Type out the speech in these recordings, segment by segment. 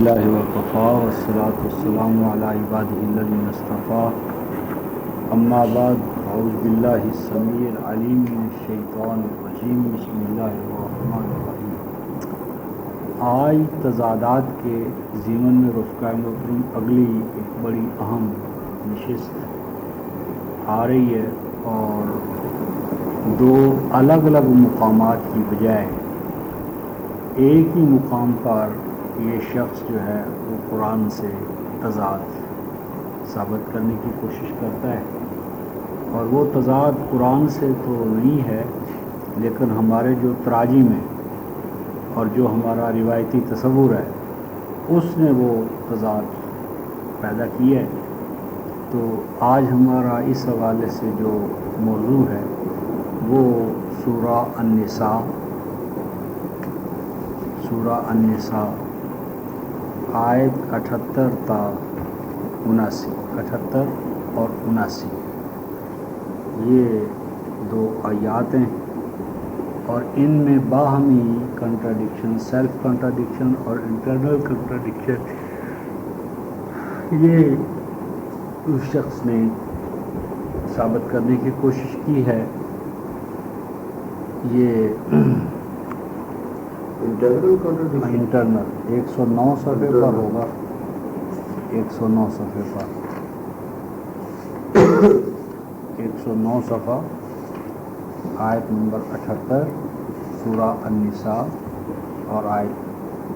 اللہ وکفا والصلاۃ والسلام علی عبادہ الذین اصطفیٰ اما بعد اعوذ باللہ السمیع العلیم من الشیطان الرجیم بسم اللہ الرحمن الرحیم۔ آج تضادات کے ضمن میں رفقائے محترم اگلی ایک بڑی اہم نشست آ رہی ہے، اور دو الگ الگ مقامات کی بجائے ایک ہی مقام پر یہ شخص جو ہے وہ قرآن سے تضاد ثابت کرنے کی کوشش کرتا ہے، اور وہ تضاد قرآن سے تو نہیں ہے، لیکن ہمارے جو تراجم ہیں اور جو ہمارا روایتی تصور ہے اس نے وہ تضاد پیدا کیا ہے۔ تو آج ہمارا اس حوالے سے جو موضوع ہے وہ سورہ النساء آیت 78 تا 78 اور 79 یہ دو آیات ہیں، اور ان میں باہمی کنٹراڈکشن، سیلف کنٹراڈکشن اور انٹرنل کنٹراڈکشن یہ اس شخص نے ثابت کرنے کی کوشش کی ہے۔ یہ انٹرنل 109 صفحے پر ہوگا، 109 صفحے پر 109 صفحہ آیت نمبر 78 سورہ النساء اور آیت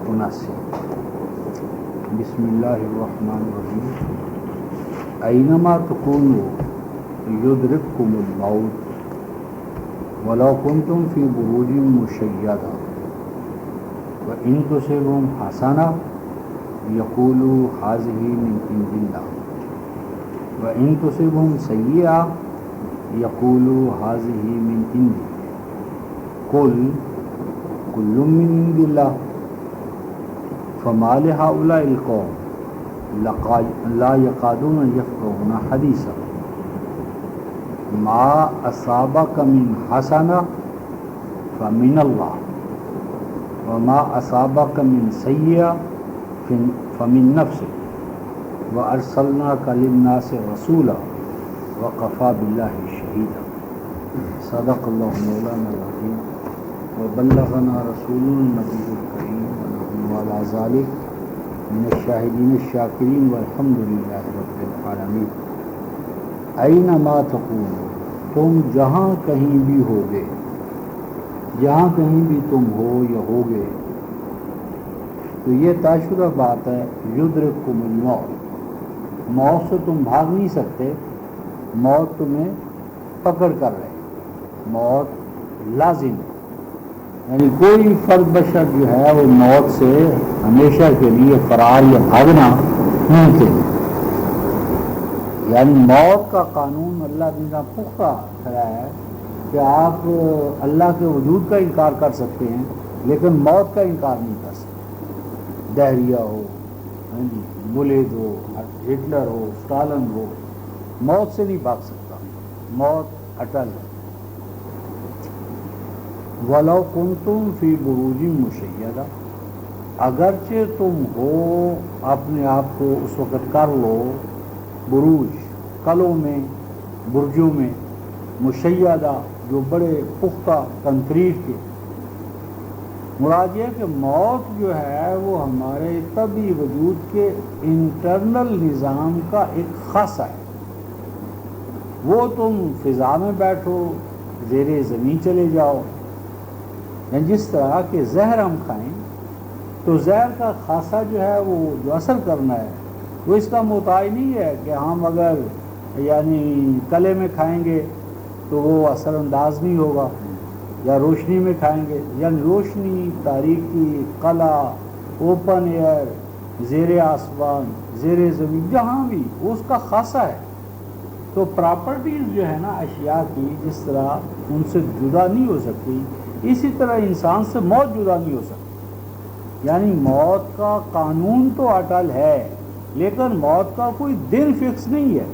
79۔ بسم اللہ الرحمن الرحیم۔ اینما تکونوا یدرککم الموت ولو کنتم فی بروج مشیدہ وَإِن تُصِبْهُمْ حَسَنَةٌ يَقُولُوا هَٰذِهِ مِنْ عِندِ اللَّهِ وَإِن تُصِبْهُمْ سَيِّئَةٌ يَقُولُوا هَٰذِهِ مِنْ عِندِكَ قُلْ كُلٌّ مِّنْ عِندِ اللَّهِ فَمَا لِهَٰؤُلَاءِ الْقَوْمِ لَا يَكَادُونَ يَفْقَهُونَ حَدِيثًا مَا أَصَابَكَ مِنْ حَسَنَةٍ فَمِنَ اللَّهِ وما أصابك من سيئة فمن نفسك وأرسلناك للناس رسولا وكفى بالله شهيدا۔ صدق الله مولانا العظيم وبلغنا رسولنا النبي الكريم ونحن على ذلك من الشاهدين الشاكرين والحمد لله رب العالمين۔ أينما تكونوا، تم جہاں کہیں بھی ہوگے، جہاں کہیں بھی تم ہو یا ہوگے، تو یہ طے شدہ بات ہے یدرککم الموت، موت سے تم بھاگ نہیں سکتے، موت تمہیں پکڑ کر رہے، موت لازم ہے، یعنی کوئی فرد بشر جو ہے وہ موت سے ہمیشہ کے لیے فرار یا بھاگنا ممکن ہے۔ یعنی موت کا قانون اللہ نے پختہ کھڑا ہے کہ آپ اللہ کے وجود کا انکار کر سکتے ہیں لیکن موت کا انکار نہیں کر سکتے۔ دہریہ ہو، بلید ہو، ہٹلر ہو، اسٹالن ہو، موت سے نہیں بھاگ سکتا، موت اٹل ہے۔ وَلَوْ كُنْتُمْ فِي بُرُوجٍ مُشَيَّدَةٍ، اگرچہ تم ہو اپنے آپ کو اس وقت کر لو بروج، قلعوں میں، برجوں میں، مشیدہ جو بڑے پختہ کنکریٹ کے۔ مراد یہ کہ موت جو ہے وہ ہمارے طبعی وجود کے انٹرنل نظام کا ایک خاصہ ہے۔ وہ تم فضا میں بیٹھو، زیر زمین چلے جاؤ، یعنی جس طرح کہ زہر ہم کھائیں تو زہر کا خاصہ جو ہے وہ جو اثر کرنا ہے وہ اس کا محتاج نہیں ہے کہ ہم اگر یعنی کلے میں کھائیں گے تو وہ اثر انداز نہیں ہوگا، یا روشنی میں کھائیں گے، یعنی روشنی، تاریکی، قلعہ، اوپن ایئر، زیر آسمان، زیر زمین، جہاں بھی وہ اس کا خاصہ ہے۔ تو پراپرٹیز جو ہے نا اشیاء کی، جس طرح ان سے جدا نہیں ہو سکتی، اسی طرح انسان سے موت جدا نہیں ہو سکتی۔ یعنی موت کا قانون تو اٹل ہے لیکن موت کا کوئی دن فکس نہیں ہے۔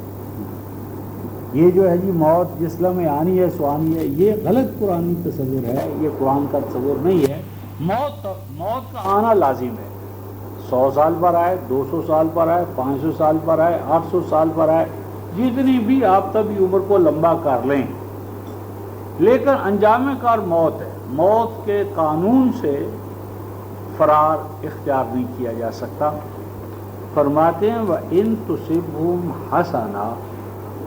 یہ جو ہے جی موت جس لمحے آنی ہے سو آنی ہے، یہ غلط قرآنی تصور ہے، یہ قرآن کا تصور نہیں ہے۔ موت کا آنا لازم ہے، 100 سال پر آئے، 200 سال پر آئے، 500 سال پر آئے، 800 سال پر آئے، جتنی بھی آپ تبھی عمر کو لمبا کر لیں، لیکن انجام کار موت ہے۔ موت کے قانون سے فرار اختیار نہیں کیا جا سکتا۔ فرماتے ہیں وَإِن تُصِبْهُمْ حَسَنَةٌ،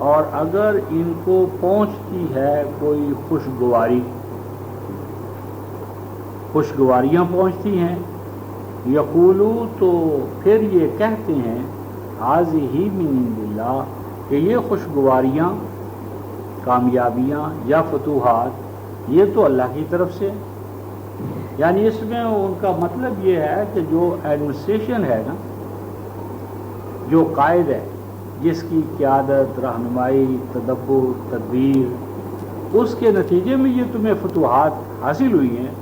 اور اگر ان کو پہنچتی ہے کوئی خوشگواریاں پہنچتی ہیں، یقولو، تو پھر یہ کہتے ہیں ہذہ من عند اللہ، کہ یہ خوشگواریاں، کامیابیاں یا فتوحات یہ تو اللہ کی طرف سے، یعنی اس میں ان کا مطلب یہ ہے کہ جو ایڈمنسٹریشن ہے نا، جو قائد ہے، جس کی قیادت، رہنمائی، تدبر، تدبیر، اس کے نتیجے میں یہ تمہیں فتوحات حاصل ہوئی ہیں،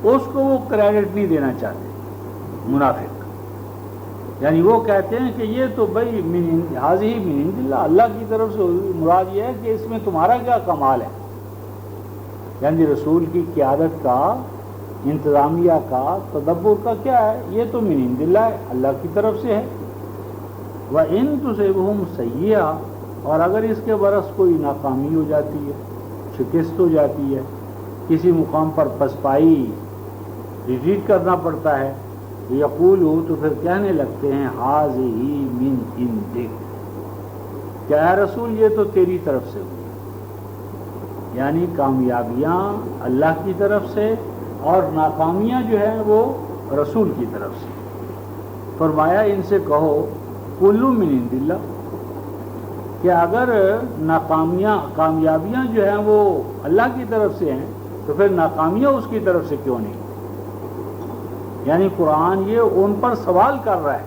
اس کو وہ کریڈٹ نہیں دینا چاہتے منافق۔ یعنی وہ کہتے ہیں کہ یہ تو بھائی حاضی من عند اللہ، اللہ کی طرف سے ہوئی، مراد یہ ہے کہ اس میں تمہارا کیا کمال ہے، یعنی رسول کی قیادت کا، انتظامیہ کا، تدبر کا کیا ہے، یہ تو من عند اللہ ہے، اللہ کی طرف سے ہے۔ وَإِن تُصِبْهُمْ سَيِّئَةٌ، اور اگر اس کے برس کوئی ناکامی ہو جاتی ہے، شکست ہو جاتی ہے، کسی مقام پر پسپائی، ریٹریٹ کرنا پڑتا ہے، یقولو، تو پھر کہنے لگتے ہیں ہذہ من عندک، کہ اے رسول یہ تو تیری طرف سے ہوئی، یعنی کامیابیاں اللہ کی طرف سے اور ناکامیاں جو ہیں وہ رسول کی طرف سے۔ فرمایا ان سے کہو کل من عند اللہ، کہ اگر کامیابیاں جو ہیں وہ اللہ کی طرف سے ہیں تو پھر ناکامیاں اس کی طرف سے کیوں نہیں؟ یعنی قرآن یہ ان پر سوال کر رہا ہے،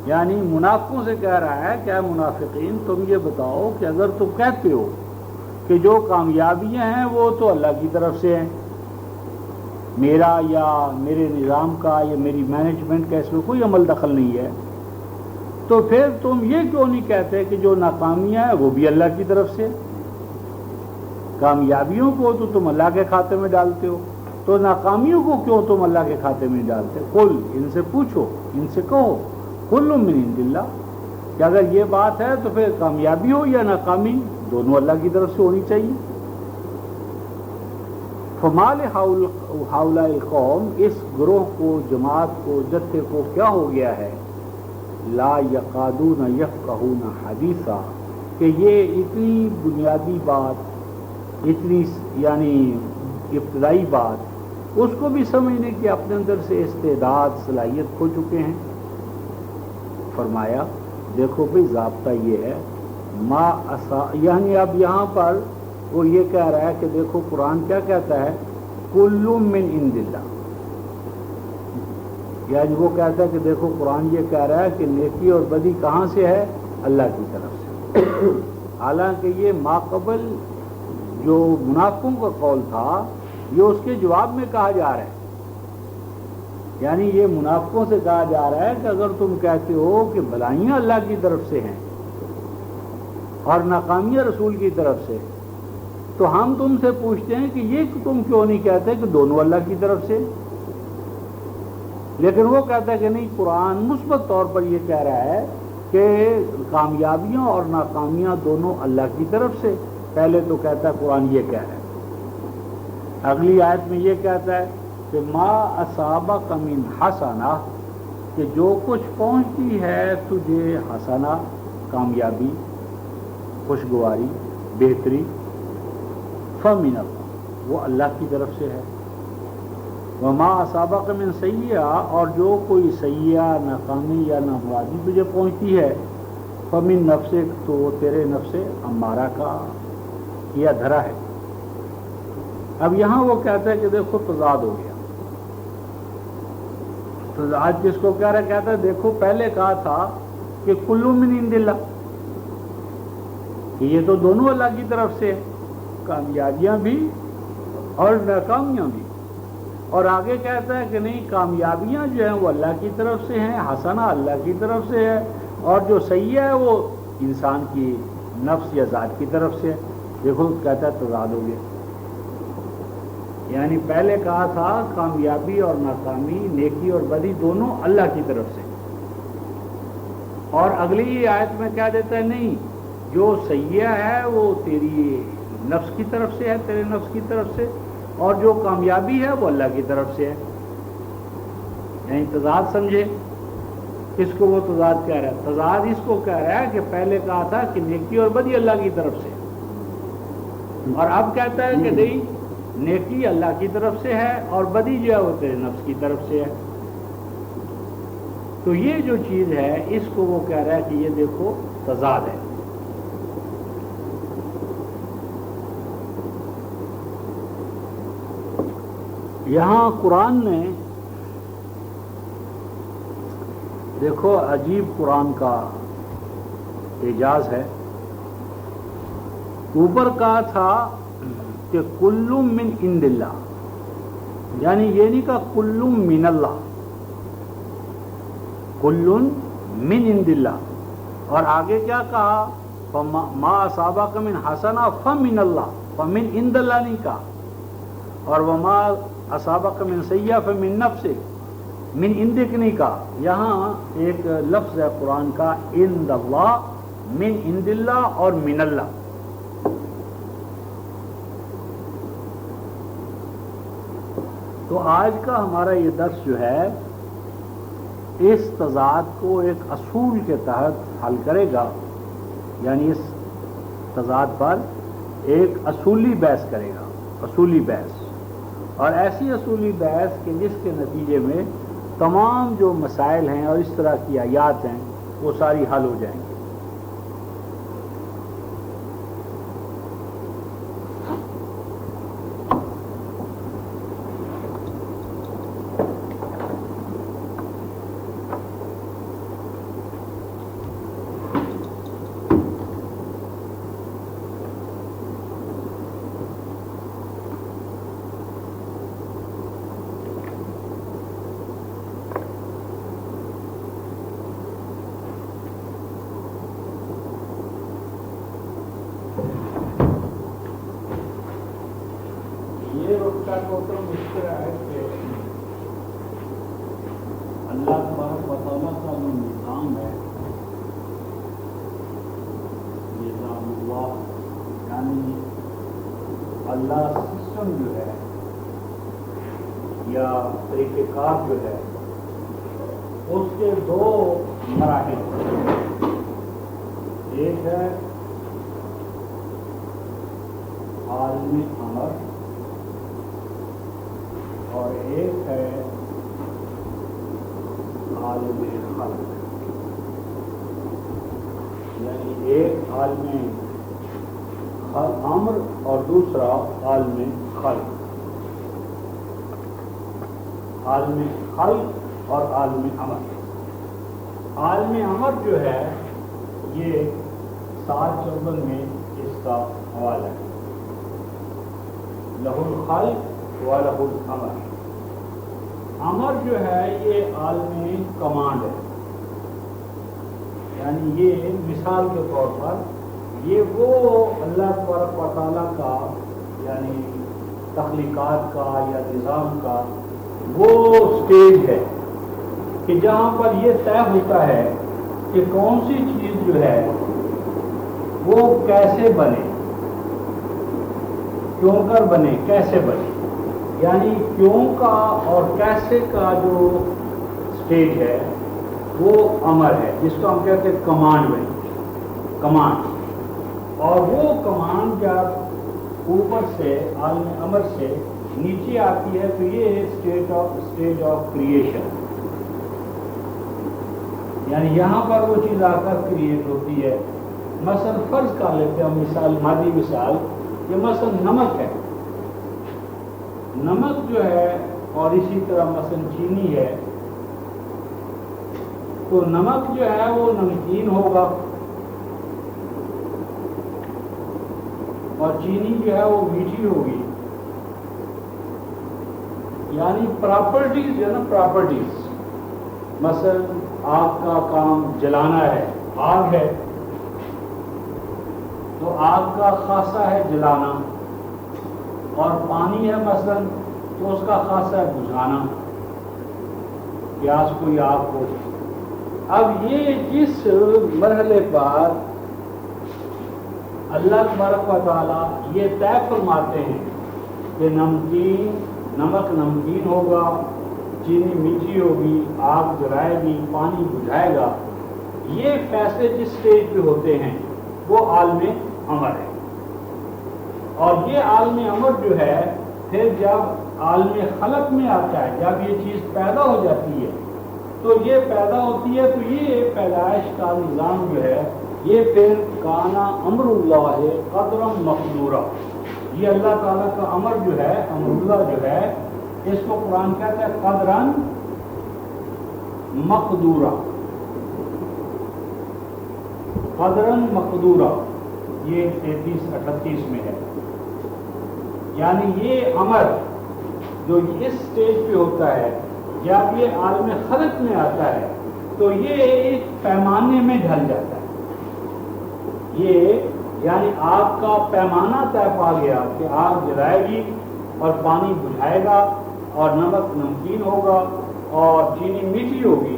یعنی منافقوں سے کہہ رہا ہے کہ اے منافقین، تم یہ بتاؤ کہ اگر تم کہتے ہو کہ جو کامیابیاں ہیں وہ تو اللہ کی طرف سے ہیں، میرا یا میرے نظام کا یا میری مینجمنٹ کا اس میں کوئی عمل دخل نہیں ہے، تو پھر تم یہ کیوں نہیں کہتے کہ جو ناکامیاں ہیں وہ بھی اللہ کی طرف سے؟ کامیابیوں کو تو تم اللہ کے کھاتے میں ڈالتے ہو، تو ناکامیوں کو کیوں تم اللہ کے کھاتے میں ڈالتے؟ قل، ان سے پوچھو، ان سے کہو کل من عند اللہ، کہ اگر یہ بات ہے تو پھر کامیابی ہو یا ناکامی دونوں اللہ کی طرف سے ہونی چاہیے۔ فما لہؤلاء القوم، اس گروہ کو، جماعت کو، جتھے کو کیا ہو گیا ہے، لا یقادون یفقہون حدیثا، کہ یہ اتنی بنیادی بات، اتنی یعنی ابتدائی بات، اس کو بھی سمجھنے کی اپنے اندر سے استعداد، صلاحیت کھو چکے ہیں۔ فرمایا دیکھو بھئی ضابطہ یہ ہے، یعنی اب یہاں پر وہ یہ کہہ رہا ہے کہ دیکھو قرآن کیا کہتا ہے، کل من عند اللہ، یعنی وہ کہتا ہے کہ دیکھو قرآن یہ کہہ رہا ہے کہ نیکی اور بدی کہاں سے ہے، اللہ کی طرف سے، حالانکہ یہ ماقبل جو منافقوں کا قول تھا یہ اس کے جواب میں کہا جا رہا ہے، یعنی یہ منافقوں سے کہا جا رہا ہے کہ اگر تم کہتے ہو کہ بھلائیاں اللہ کی طرف سے ہیں اور ناکامیاں رسول کی طرف سے، تو ہم تم سے پوچھتے ہیں کہ یہ تم کیوں نہیں کہتے کہ دونوں اللہ کی طرف سے؟ لیکن وہ کہتا ہے کہ نہیں، قرآن مثبت طور پر یہ کہہ رہا ہے کہ کامیابیاں اور ناکامیاں دونوں اللہ کی طرف سے۔ پہلے تو کہتا ہے قرآن یہ کہہ رہا ہے، اگلی آیت میں یہ کہتا ہے کہ ما اصابک من حسنہ، کہ جو کچھ پہنچتی ہے تجھے حسنہ، کامیابی، خوشگواری، بہتری، فمن اللہ، وہ اللہ کی طرف سے ہے۔ وما اصابک من سیئہ، اور جو کوئی سیئہ، ناکامی یا نامرادی تجھے پہنچتی ہے، فمن نفسک، تو وہ تیرے نفس امارہ کا کیا دھرا ہے۔ اب یہاں وہ کہتا ہے کہ دیکھو تضاد ہو گیا، تضاد جس کو کہہ رہا ہے، کہتا ہے دیکھو پہلے کہا تھا کہ کل من عند اللہ، کہ یہ تو دونوں اللہ کی طرف سے، کامیابیاں بھی اور ناکامیاں بھی، اور آگے کہتا ہے کہ نہیں، کامیابیاں جو ہیں وہ اللہ کی طرف سے ہیں، حسنہ اللہ کی طرف سے ہے، اور جو سیئہ ہے وہ انسان کی نفس یا ذات کی طرف سے ہے۔ دیکھو کہتا ہے تضاد ہو گیا۔ یعنی پہلے کہا تھا کامیابی اور ناکامی، نیکی اور بدی دونوں اللہ کی طرف سے، اور اگلی آیت میں کیا دیتا ہے، نہیں، جو سیئہ ہے وہ تیری نفس کی طرف سے ہے، تیرے نفس کی طرف سے، اور جو کامیابی ہے وہ اللہ کی طرف سے ہے۔ یعنی تضاد سمجھے، اس کو وہ تضاد کہہ رہا ہے، تضاد اس کو کہہ رہا ہے کہ پہلے کہا تھا کہ نیکی اور بدی اللہ کی طرف سے، اور اب کہتا ہے کہ نہیں، نیکی اللہ کی طرف سے ہے اور بدی جو ہے وہ تیرے نفس کی طرف سے ہے۔ تو یہ جو چیز ہے اس کو وہ کہہ رہا ہے کہ یہ دیکھو تضاد ہے۔ یہاں قرآن نے دیکھو عجیب قرآن کا اعجاز ہے۔ اوپر کہا تھا کہ کل من عند اللہ، یعنی یہ نہیں کہا کل من اللہ، کل من عند اللہ، اور آگے کیا کہا، ما اصابک من حسنہ فمن اللہ، فمن عند اللہ نہیں کہا، اور وما اصابک من سیئہ فمن نفسک، من عندک نہیں کہا۔ یہاں ایک لفظ ہے قرآن کا عند اللہ، من عند اللہ اور من اللہ۔ تو آج کا ہمارا یہ درس جو ہے اس تضاد کو ایک اصول کے تحت حل کرے گا، یعنی اس تضاد پر ایک اصولی بحث کرے گا، اصولی بحث، اور ایسی اصولی بحث کہ جس کے نتیجے میں تمام جو مسائل ہیں اور اس طرح کی آیات ہیں وہ ساری حل ہو جائیں گی۔ اللہ تبارک و تعالیٰ کا جو نظام ہے، نظام اللہ، یعنی اللہ سسٹم جو ہے یا طریقہ کار جو ہے، اس کے دو مراحل، ایک ہے عالم امر اور ایک ہے عالم خلق، یعنی ایک عالم امر اور دوسرا عالم خلق، عالم خلق اور عالم امر۔ عالم امر جو ہے یہ 7 میں اس کا حوالہ ہے، لہ الخلق و لہ الامر۔ امر جو ہے یہ عالم کمانڈ ہے، یعنی یہ مثال کے طور پر یہ وہ اللہ تبارک و تعالیٰ کا یعنی تخلیقات کا یا نظام کا وہ سٹیج ہے کہ جہاں پر یہ طے ہوتا ہے کہ کون سی چیز جو ہے وہ کیسے بنے، کیوں کر بنے، کیسے بنے، یعنی کیوں کا اور کیسے کا جو سٹیج ہے وہ امر ہے، جس کو ہم کہتے ہیں کمانڈ میں، کمانڈ۔ اور وہ کمانڈ جب اوپر سے عالم امر سے نیچے آتی ہے تو یہ اسٹیج آف کریشن، یعنی یہاں پر وہ چیز آ کر کریٹ ہوتی ہے۔ مثلا فرض کر لیتے ہیں مثال، مادی مثال، یہ مثلا نمک ہے، نمک جو ہے اور اسی طرح مثلا چینی ہے، تو نمک جو ہے وہ نمکین ہوگا اور چینی جو ہے وہ میٹھی ہوگی، یعنی پراپرٹیز جو ہے نا، پراپرٹیز، مثلا آگ کا کام جلانا ہے، آگ ہے تو آگ کا خاصہ ہے جلانا، اور پانی ہے مثلا تو اس کا خاصہ ہے بجھانا پیاس کو یا آگ کو. اب یہ جس مرحلے پر اللہ تبارک و تعالی یہ طے فرماتے ہیں کہ نمک نمکین ہوگا، چینی میٹھی ہوگی، آگ جلائے گی، پانی بجھائے گا، یہ فیصلے جس سٹیج پہ ہوتے ہیں وہ عالم امر ہے. اور یہ عالم امر جو ہے پھر جب عالم خلق میں آتا ہے، جب یہ چیز پیدا ہو جاتی ہے تو یہ پیدا ہوتی ہے تو یہ پیدائش کا نظام جو ہے یہ پھر کانا امر اللہ ہے قدرم مقدورہ. یہ اللہ تعالیٰ کا امر جو ہے، امر اللہ جو ہے، اس کو قرآن کہتا ہے قدرن مقدورہ. قدرن مقدورہ یہ 33-38 میں ہے. یعنی یہ امر جو اس سٹیج پہ ہوتا ہے جب یہ عالم خلق میں آتا ہے تو یہ ایک پیمانے میں ڈھل جاتا ہے. یہ یعنی آگ کا پیمانہ طے پا گیا کہ آگ جلائے گی اور پانی بجھائے گا اور نمک نمکین ہوگا اور چینی میٹھی ہوگی.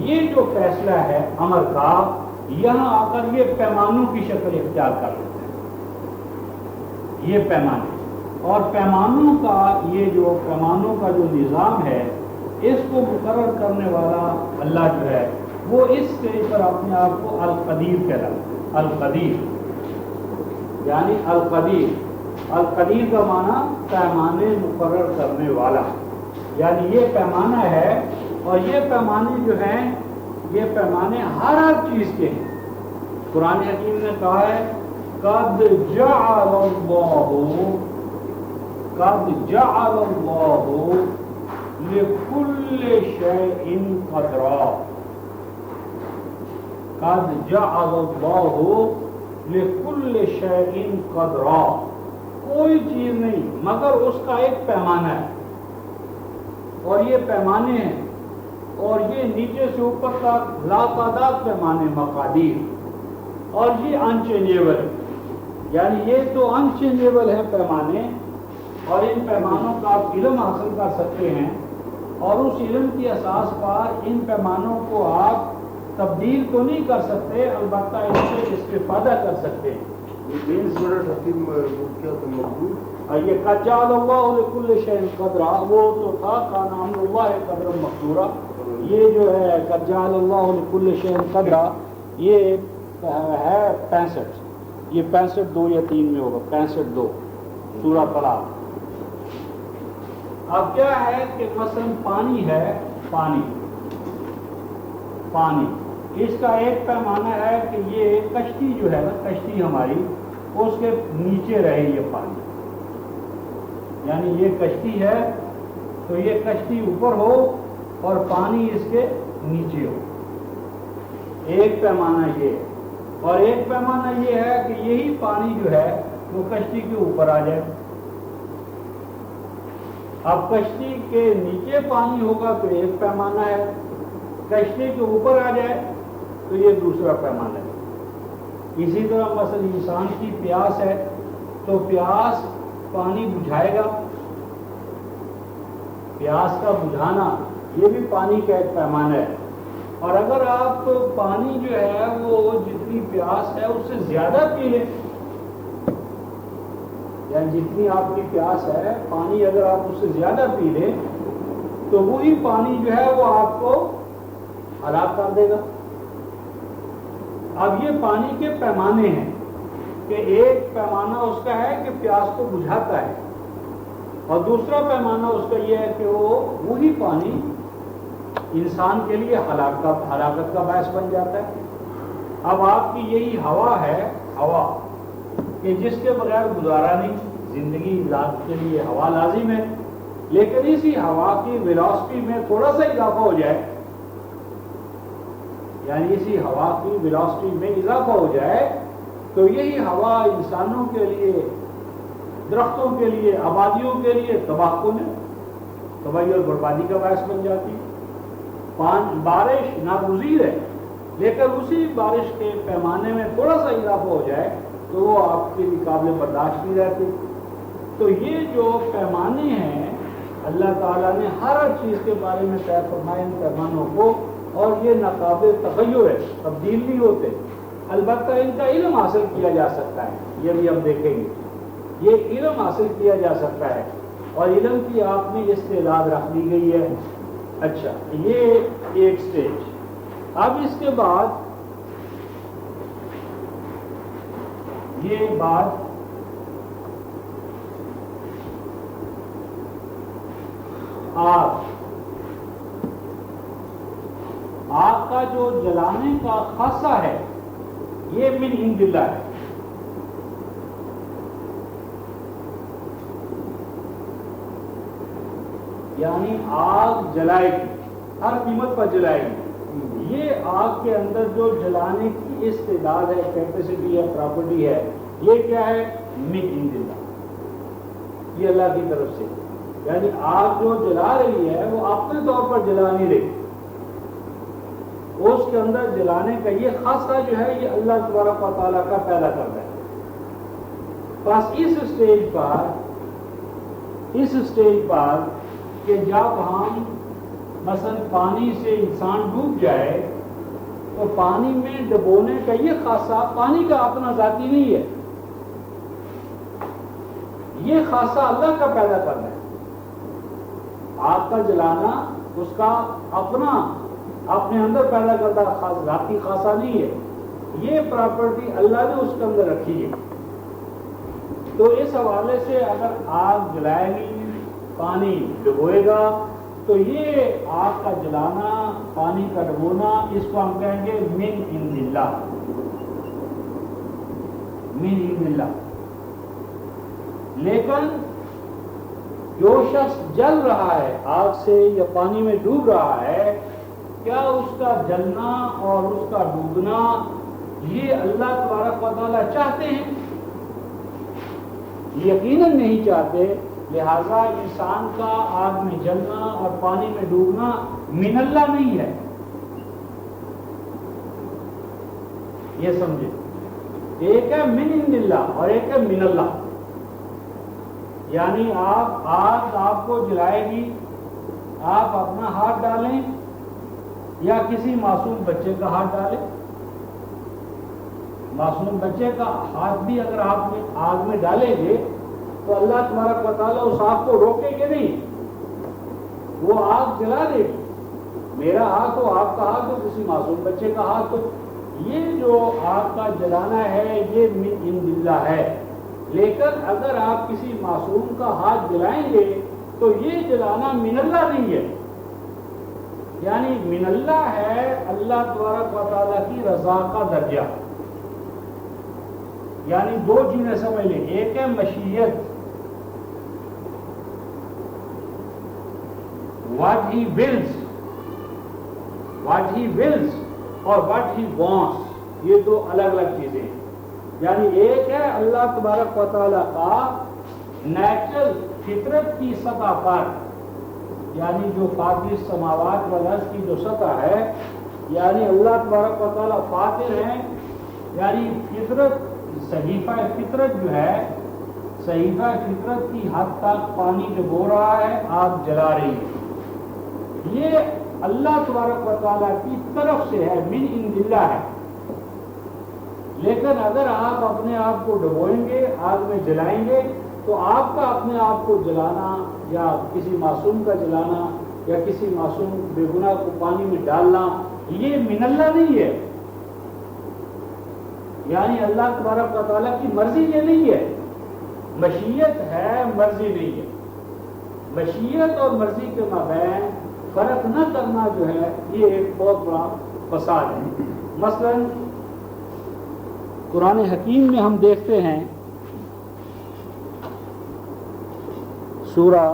یہ جو فیصلہ ہے امر کا یہاں آ کر یہ پیمانوں کی شکل اختیار کر لیتا ہے. یہ پیمانے اور پیمانوں کا یہ جو پیمانوں کا جو نظام ہے اس کو مقرر کرنے والا اللہ جو ہے وہ اس سٹیج پر اپنے آپ کو القدیر کہتا ہے. القدیر یعنی القدیر کا معنی پیمانے مقرر کرنے والا. یعنی یہ پیمانہ ہے اور یہ پیمانے جو ہیں یہ پیمانے ہر چیز کے ہیں. قرآن حکیم نے کہا ہے قد جعل اللہ لکل شیء قدرا. قد جعل اللہ لکل شیء قدرا. کوئی چیز نہیں مگر اس کا ایک پیمانہ ہے اور یہ پیمانے ہیں اور یہ نیچے سے اوپر تک لا تعداد پیمانے مقادیر اور یہ انچینجیبل ہے. یعنی یہ تو انچینجیبل ہے پیمانے اور ان پیمانوں کا آپ علم حاصل کر سکتے ہیں اور اس علم کی اساس پر ان پیمانوں کو آپ تبدیل تو نہیں کر سکتے البتہ ان سے استفادہ کر سکتے ہیں. یہ قد جعل اللہ لکل شیء قدرا وہ تو تھا کانا امر اللہ قدرا مقدورا. یہ جو ہے قد جعل اللہ لکل شیء قدرا یہ ہے 65. یہ 65-2 یا 3 میں ہوگا 65-2 سورہ طلاق. اب کیا ہے کہ مثلا پانی ہے پانی اس کا ایک پیمانہ ہے کہ یہ کشتی جو ہے نا کشتی ہماری اس کے نیچے رہے یہ پانی. یعنی یہ کشتی ہے تو یہ کشتی اوپر ہو اور پانی اس کے نیچے ہو. ایک پیمانہ یہ ہے. اور ایک پیمانہ یہ ہے کہ یہی پانی جو ہے وہ کشتی کے اوپر آ جائے. اب کشتی کے نیچے پانی ہوگا تو ایک پیمانہ ہے، کشتی کے اوپر آ جائے تو یہ دوسرا پیمانہ ہے. اسی طرح مثلا انسان کی پیاس ہے تو پیاس پانی بجھائے گا. پیاس کا بجھانا یہ بھی پانی کا ایک پیمانہ ہے. اور اگر آپ پانی جو ہے وہ جتنی پیاس ہے اس سے زیادہ پی لیں یعنی جتنی آپ کی پیاس ہے پانی اگر آپ اس سے زیادہ پی لیں تو وہی پانی جو ہے وہ آپ کو ہلاک کر دے گا. اب یہ پانی کے پیمانے ہیں کہ ایک پیمانہ اس کا ہے کہ پیاس کو بجھاتا ہے اور دوسرا پیمانہ اس کا یہ ہے کہ وہی پانی انسان کے لیے ہلاکت کا باعث بن جاتا ہے. اب آپ کی یہی ہوا ہے ہوا کہ جس کے بغیر گزارا نہیں. زندگی ذات کے لیے ہوا لازم ہے لیکن اسی ہوا کی ویلاسٹی میں تھوڑا سا اضافہ ہو جائے یعنی اسی ہوا کی ویلاسٹی میں اضافہ ہو جائے تو یہی ہوا انسانوں کے لیے درختوں کے لیے آبادیوں کے لیے تباہی اور بربادی کا باعث بن جاتی. بارش ناگزیر ہے لیکن اسی بارش کے پیمانے میں تھوڑا سا اضافہ ہو جائے تو وہ آپ کے لیے قابل برداشت نہیں رہتی. تو یہ جو پیمانے ہیں اللہ تعالیٰ نے ہر چیز کے بارے میں طے فرمائے ان پیمانوں کو، اور یہ ناقابل تغیر ہے، تبدیل نہیں ہوتے۔ البتہ ان کا علم حاصل کیا جا سکتا ہے، یہ بھی ہم دیکھیں گے، یہ علم حاصل کیا جا سکتا ہے، اور علم کی آپ میں استعداد رکھ دی گئی ہے۔ اچھا، یہ ایک سٹیج۔ اب اس کے بعد یہ بات آگ کا جو جلانے کا خاصہ ہے یہ من عند اللہ ہے۔ یعنی آگ جلائے گی، ہر قیمت پر جلائے گی۔ یہ آگ کے اندر جو جلانے کی استعداد ہے، کیپیسٹی ہے، پراپرٹی ہے، یہ کیا ہے؟ من عند اللہ، یہ اللہ کی طرف سے۔ یعنی آگ جو جلا رہی ہے وہ اپنے طور پر جلا نہیں رہی، اس کے اندر جلانے کا یہ خاصہ جو ہے یہ اللہ تبارک و تعالیٰ کا پیدا کرتا ہے۔ بس اس اسٹیج پر کہ جب ہم مثلا پانی سے انسان ڈوب جائے تو پانی میں ڈبونے کا یہ خاصہ پانی کا اپنا ذاتی نہیں ہے، یہ خاصہ اللہ کا پیدا کرنا ہے۔ آگ کا جلانا اس کا اپنے اندر پیدا کرتا ذاتی خاصہ نہیں ہے، یہ پراپرٹی اللہ نے اس کے اندر رکھی ہے۔ تو اس حوالے سے اگر آگ جلائے گی، پانی ڈبوئے گا، تو یہ آگ کا جلانا، پانی کا ڈبونا، اس کو ہم کہیں گے من عند اللہ، من عند اللہ۔ لیکن جو شخص جل رہا ہے آگ سے یا پانی میں ڈوب رہا ہے، کیا اس کا جلنا اور اس کا ڈوبنا یہ اللہ تبارک و تعالیٰ چاہتے ہیں؟ یقیناً نہیں چاہتے۔ لہذا انسان کا آگ میں جلنا اور پانی میں ڈوبنا من اللہ نہیں ہے، یہ سمجھے۔ ایک ہے من عند اللہ اور ایک ہے من اللہ۔ یعنی آگ آپ کو جلائے گی، آپ اپنا ہاتھ ڈالیں یا کسی معصوم بچے کا ہاتھ ڈالیں۔ معصوم بچے کا ہاتھ بھی اگر آپ آگ میں ڈالیں گے تو اللہ تبارک و تعالیٰ اس آگ کو روکے گے نہیں، وہ آگ جلا دے گی۔ میرا ہاتھ ہو، آپ کا ہاتھ ہو، کسی معصوم بچے کا ہاتھ ہو، یہ جو آگ کا جلانا ہے یہ من عند اللہ ہے۔ لیکن اگر آپ کسی معصوم کا ہاتھ جلائیں گے تو یہ جلانا من اللہ نہیں ہے، یعنی من اللہ ہے اللہ تبارک و تعالیٰ کی رضا کا درجہ۔ یعنی دو چیزیں سمجھ لیں، ایک ہے مشیت، what he wills اور what he wants، یہ دو الگ الگ چیزیں ہیں۔ یعنی ایک ہے اللہ تبارک و تعالیٰ کا نیچرل فطرت کی سطح پر، یعنی جو فاطر السماوات والارض کی جو سطح ہے، یعنی اللہ تبارک و تعالیٰ فاطر ہیں، یعنی فطرت، صحیفہ فطرت جو ہے، صحیفہ فطرت کی حد تک پانی ڈبو رہا ہے، آگ جلا رہی ہے، یہ اللہ تبارک و تعالیٰ کی طرف سے ہے، من عند اللہ ہے۔ لیکن اگر آپ اپنے آپ کو ڈبوئیں گے، آگ میں جلائیں گے، تو آپ کا اپنے آپ کو جلانا یا کسی معصوم کا جلانا یا کسی معصوم بے گناہ کو پانی میں ڈالنا یہ من اللہ نہیں ہے، یعنی اللہ تبارک و تعالیٰ کی مرضی یہ نہیں ہے۔ مشیت ہے، مرضی نہیں ہے۔ مشیت اور مرضی کے مابین فرق نہ کرنا جو ہے یہ ایک بہت بڑا فساد ہے۔ مثلا قرآن حکیم میں ہم دیکھتے ہیں سورہ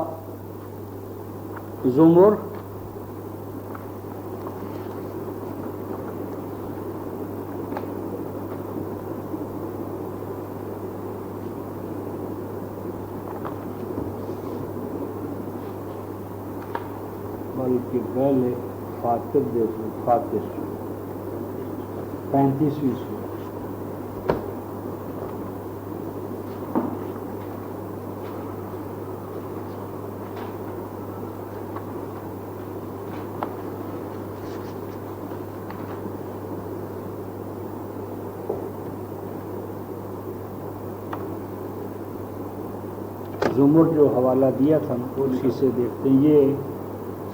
زمر بلکہ پہلے فاتر دیکھو، فاتر 35ویں سورہ، زمر جو حوالہ دیا تھا اسی سے دیکھتے ہیں. یہ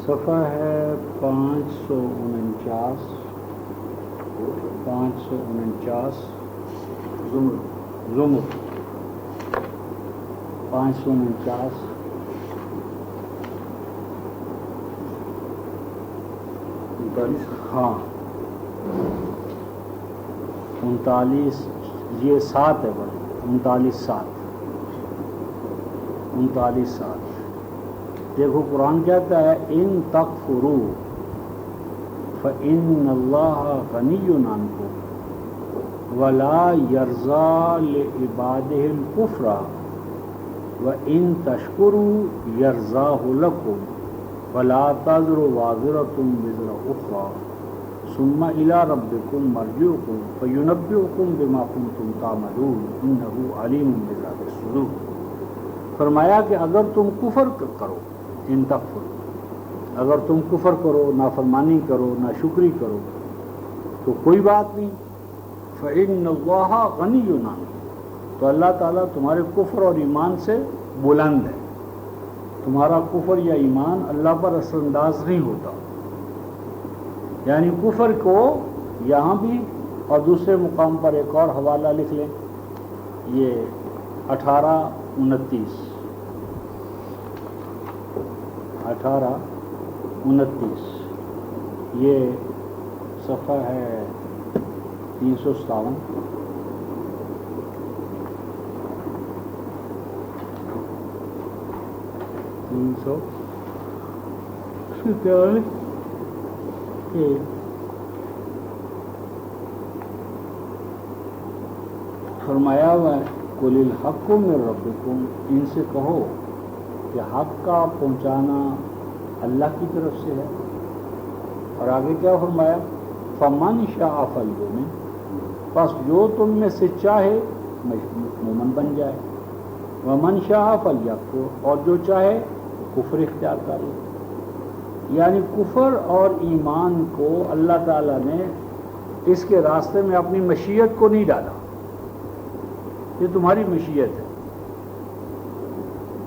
صفحہ ہے 549 زمر 549. ہاں 39 یہ 7 ہے بڑے 39:7 دیکھو قرآن کہتا ہے ان تکفروا فإن اللہ غنی عنکم ولا یرضی لعباده الکفر وإن تشکروا یرضاه لکم ولا تزر وازرة وزر أخرى ثم إلى ربكم مرجعكم فينبئكم بما كنتم تعملون إنه عليم بذات الصدور. فرمایا کہ اگر تم کفر کرو ان تکفر، اگر تم کفر کرو، نافرمانی کرو، ناشکری کرو تو کوئی بات نہیں. فإن اللہ غنی عنکم، تو اللہ تعالیٰ تمہارے کفر اور ایمان سے بلند ہے. تمہارا کفر یا ایمان اللہ پر اثر انداز نہیں ہوتا. یعنی کفر کو یہاں بھی اور دوسرے مقام پر ایک اور حوالہ لکھ لیں، یہ 18:29 یہ صفحہ ہے 357. فرمایا ہوا ہے قُلِ الْحَقُّ مِن رَبِّكُمْ، ان سے کہو کہ حق کا پہنچانا اللہ کی طرف سے ہے. اور آگے کیا فرمایا؟ فَمَنْ شَاءَ فَلْيُؤْمِنْ، پس جو تم میں سے چاہے مومن بن جائے. وَمَنْ شَاءَ فَلْيَكْفُرْ، اور جو چاہے کفر اختیار کر لے. یعنی کفر اور ایمان کو اللہ تعالیٰ نے اس کے راستے میں اپنی مشیت کو نہیں ڈالا. یہ تمہاری مشیت ہے،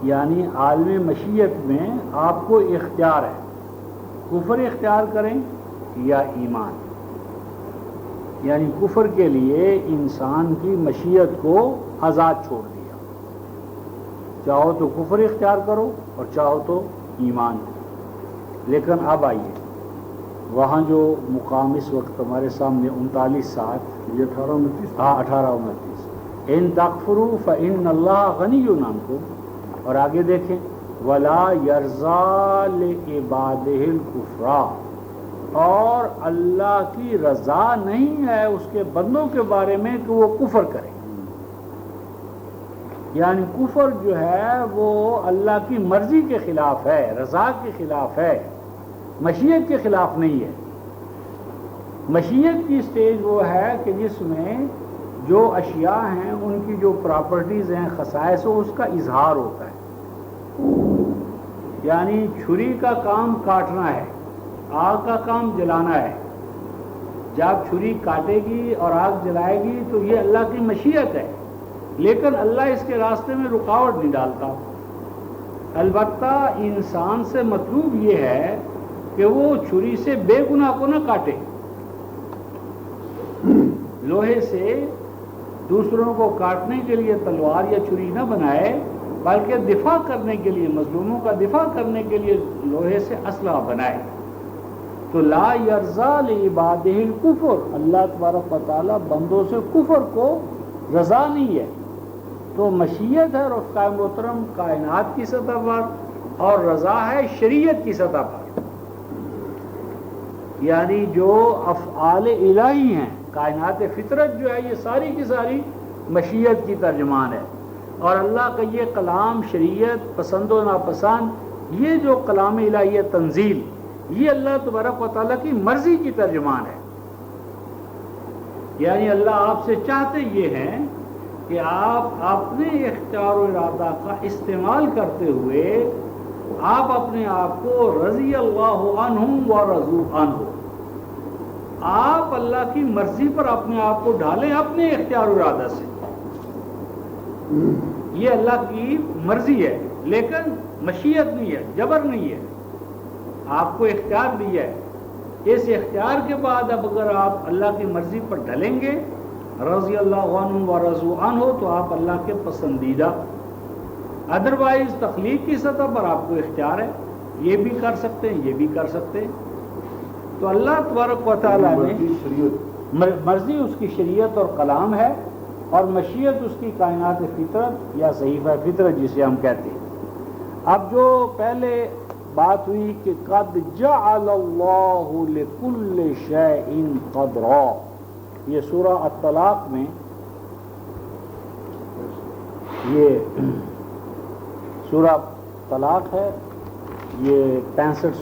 یعنی عالم مشیت میں آپ کو اختیار ہے، کفر اختیار کریں یا ایمان. یعنی کفر کے لیے انسان کی مشیت کو آزاد چھوڑ دیا، چاہو تو کفر اختیار کرو اور چاہو تو ایمان. لیکن اب آئیے وہاں جو مقام اس وقت ہمارے سامنے 39:7 یہ 18:29 ان تکفروا فإن اللہ غنی عنکم، اور آگے دیکھیں ولا یرضی لعباده الکفر، اور اللہ کی رضا نہیں ہے اس کے بندوں کے بارے میں کہ وہ کفر کریں. یعنی کفر جو ہے وہ اللہ کی مرضی کے خلاف ہے، رضا کے خلاف ہے، مشیت کے خلاف نہیں ہے. مشیت کی سٹیج وہ ہے کہ جس میں جو اشیاء ہیں ان کی جو پراپرٹیز ہیں، خصائص ہو، اس کا اظہار ہوتا ہے. یعنی چھری کا کام کاٹنا ہے، آگ کا کام جلانا ہے. جب چھری کاٹے گی اور آگ جلائے گی تو یہ اللہ کی مشیت ہے، لیکن اللہ اس کے راستے میں رکاوٹ نہیں ڈالتا. البتہ انسان سے مطلوب یہ ہے کہ وہ چھری سے بے گناہ کو نہ کاٹے، لوہے سے دوسروں کو کاٹنے کے لیے تلوار یا چھری نہ بنائے، بلکہ دفاع کرنے کے لیے، مظلوموں کا دفاع کرنے کے لیے لوہے سے اسلحہ بنائے. تو لا یرضی لعباده الکفر، اللہ تبارک و تعالیٰ بندوں سے کفر کو رضا نہیں ہے. تو مشیت ہے رفقۂ محترم کائنات کی سطح پر، اور رضا ہے شریعت کی سطح پر. یعنی جو افعال الہی ہیں، کائنات فطرت جو ہے یہ ساری کی ساری مشیت کی ترجمان ہے. اور اللہ کا یہ کلام، شریعت، پسند و ناپسند، یہ جو کلام الہی تنزیل، یہ اللہ تبارک و تعالیٰ کی مرضی کی ترجمان ہے. یعنی اللہ آپ سے چاہتے یہ ہیں کہ آپ اپنے اختیار و ارادہ کا استعمال کرتے ہوئے آپ اپنے آپ کو رضی اللہ عنہم و رضوا عنہ، آپ اللہ کی مرضی پر اپنے آپ کو ڈالیں اپنے اختیار و ارادہ سے. یہ اللہ کی مرضی ہے، لیکن مشیت نہیں ہے، جبر نہیں ہے، آپ کو اختیار دیا ہے۔ اس اختیار کے بعد اب اگر آپ اللہ کی مرضی پر ڈھلیں گے، رضی اللہ عنہ و رضوا عنہ، تو آپ اللہ کے پسندیدہ۔ ادروائز تخلیق کی سطح پر آپ کو اختیار ہے، یہ بھی کر سکتے ہیں، یہ بھی کر سکتے ہیں۔ تو اللہ تبارک و تعالیٰ نے مرضی اس کی شریعت اور کلام ہے، اور مشیت اس کی کائنات فطرت یا صحیفہ فطرت جسے ہم کہتے ہیں۔ اب جو پہلے بات ہوئی کہ قد جعل اللہ لکل شیء قدرا، یہ سورہ الطلاق میں، یہ سورہ طلاق ہے، یہ 65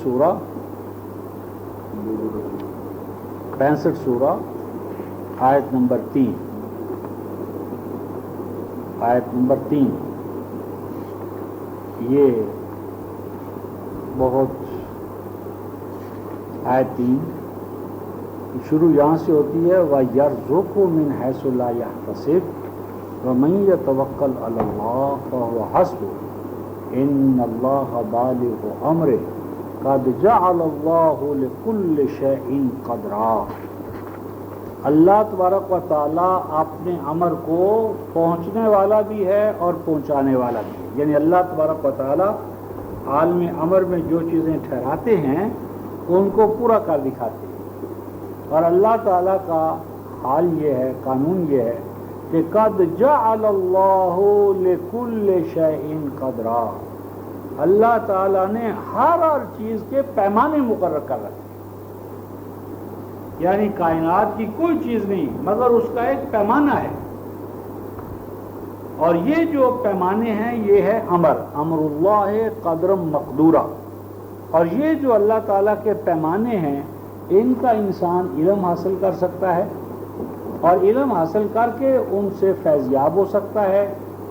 سورہ آیت نمبر 3، یہ بہت آیت 3 شروع یہاں سے ہوتی ہے، وَيَرْزُقُ مِنْ حَيْثُ لَا يَحْتَسِبُ وَمَن يَتَوَكَّلْ عَلَى اللَّهِ فَهُوَ حَسْبُهُ إِنَّ اللَّهَ بَالِغُ أَمْرِهِ قَدْ جَعَلَ اللَّهُ لِكُلِّ شَيْءٍ قَدْرًا۔ اللہ تبارک و تعالیٰ اپنے امر کو پہنچنے والا بھی ہے اور پہنچانے والا بھی ہے، یعنی اللہ تبارک و تعالیٰ عالم امر میں جو چیزیں ٹھہراتے ہیں ان کو پورا کر دکھاتے ہیں۔ اور اللہ تعالیٰ کا حال یہ ہے، قانون یہ ہے کہ قد جعل اللہ لکل شیء قدرا، اللہ تعالیٰ نے ہر چیز کے پیمانے مقرر کر رکھے، یعنی کائنات کی کوئی چیز نہیں مگر اس کا ایک پیمانہ ہے، اور یہ جو پیمانے ہیں یہ ہے امر اللہ قدر مقدورہ، اور یہ جو اللہ تعالیٰ کے پیمانے ہیں ان کا انسان علم حاصل کر سکتا ہے، اور علم حاصل کر کے ان سے فیضیاب ہو سکتا ہے،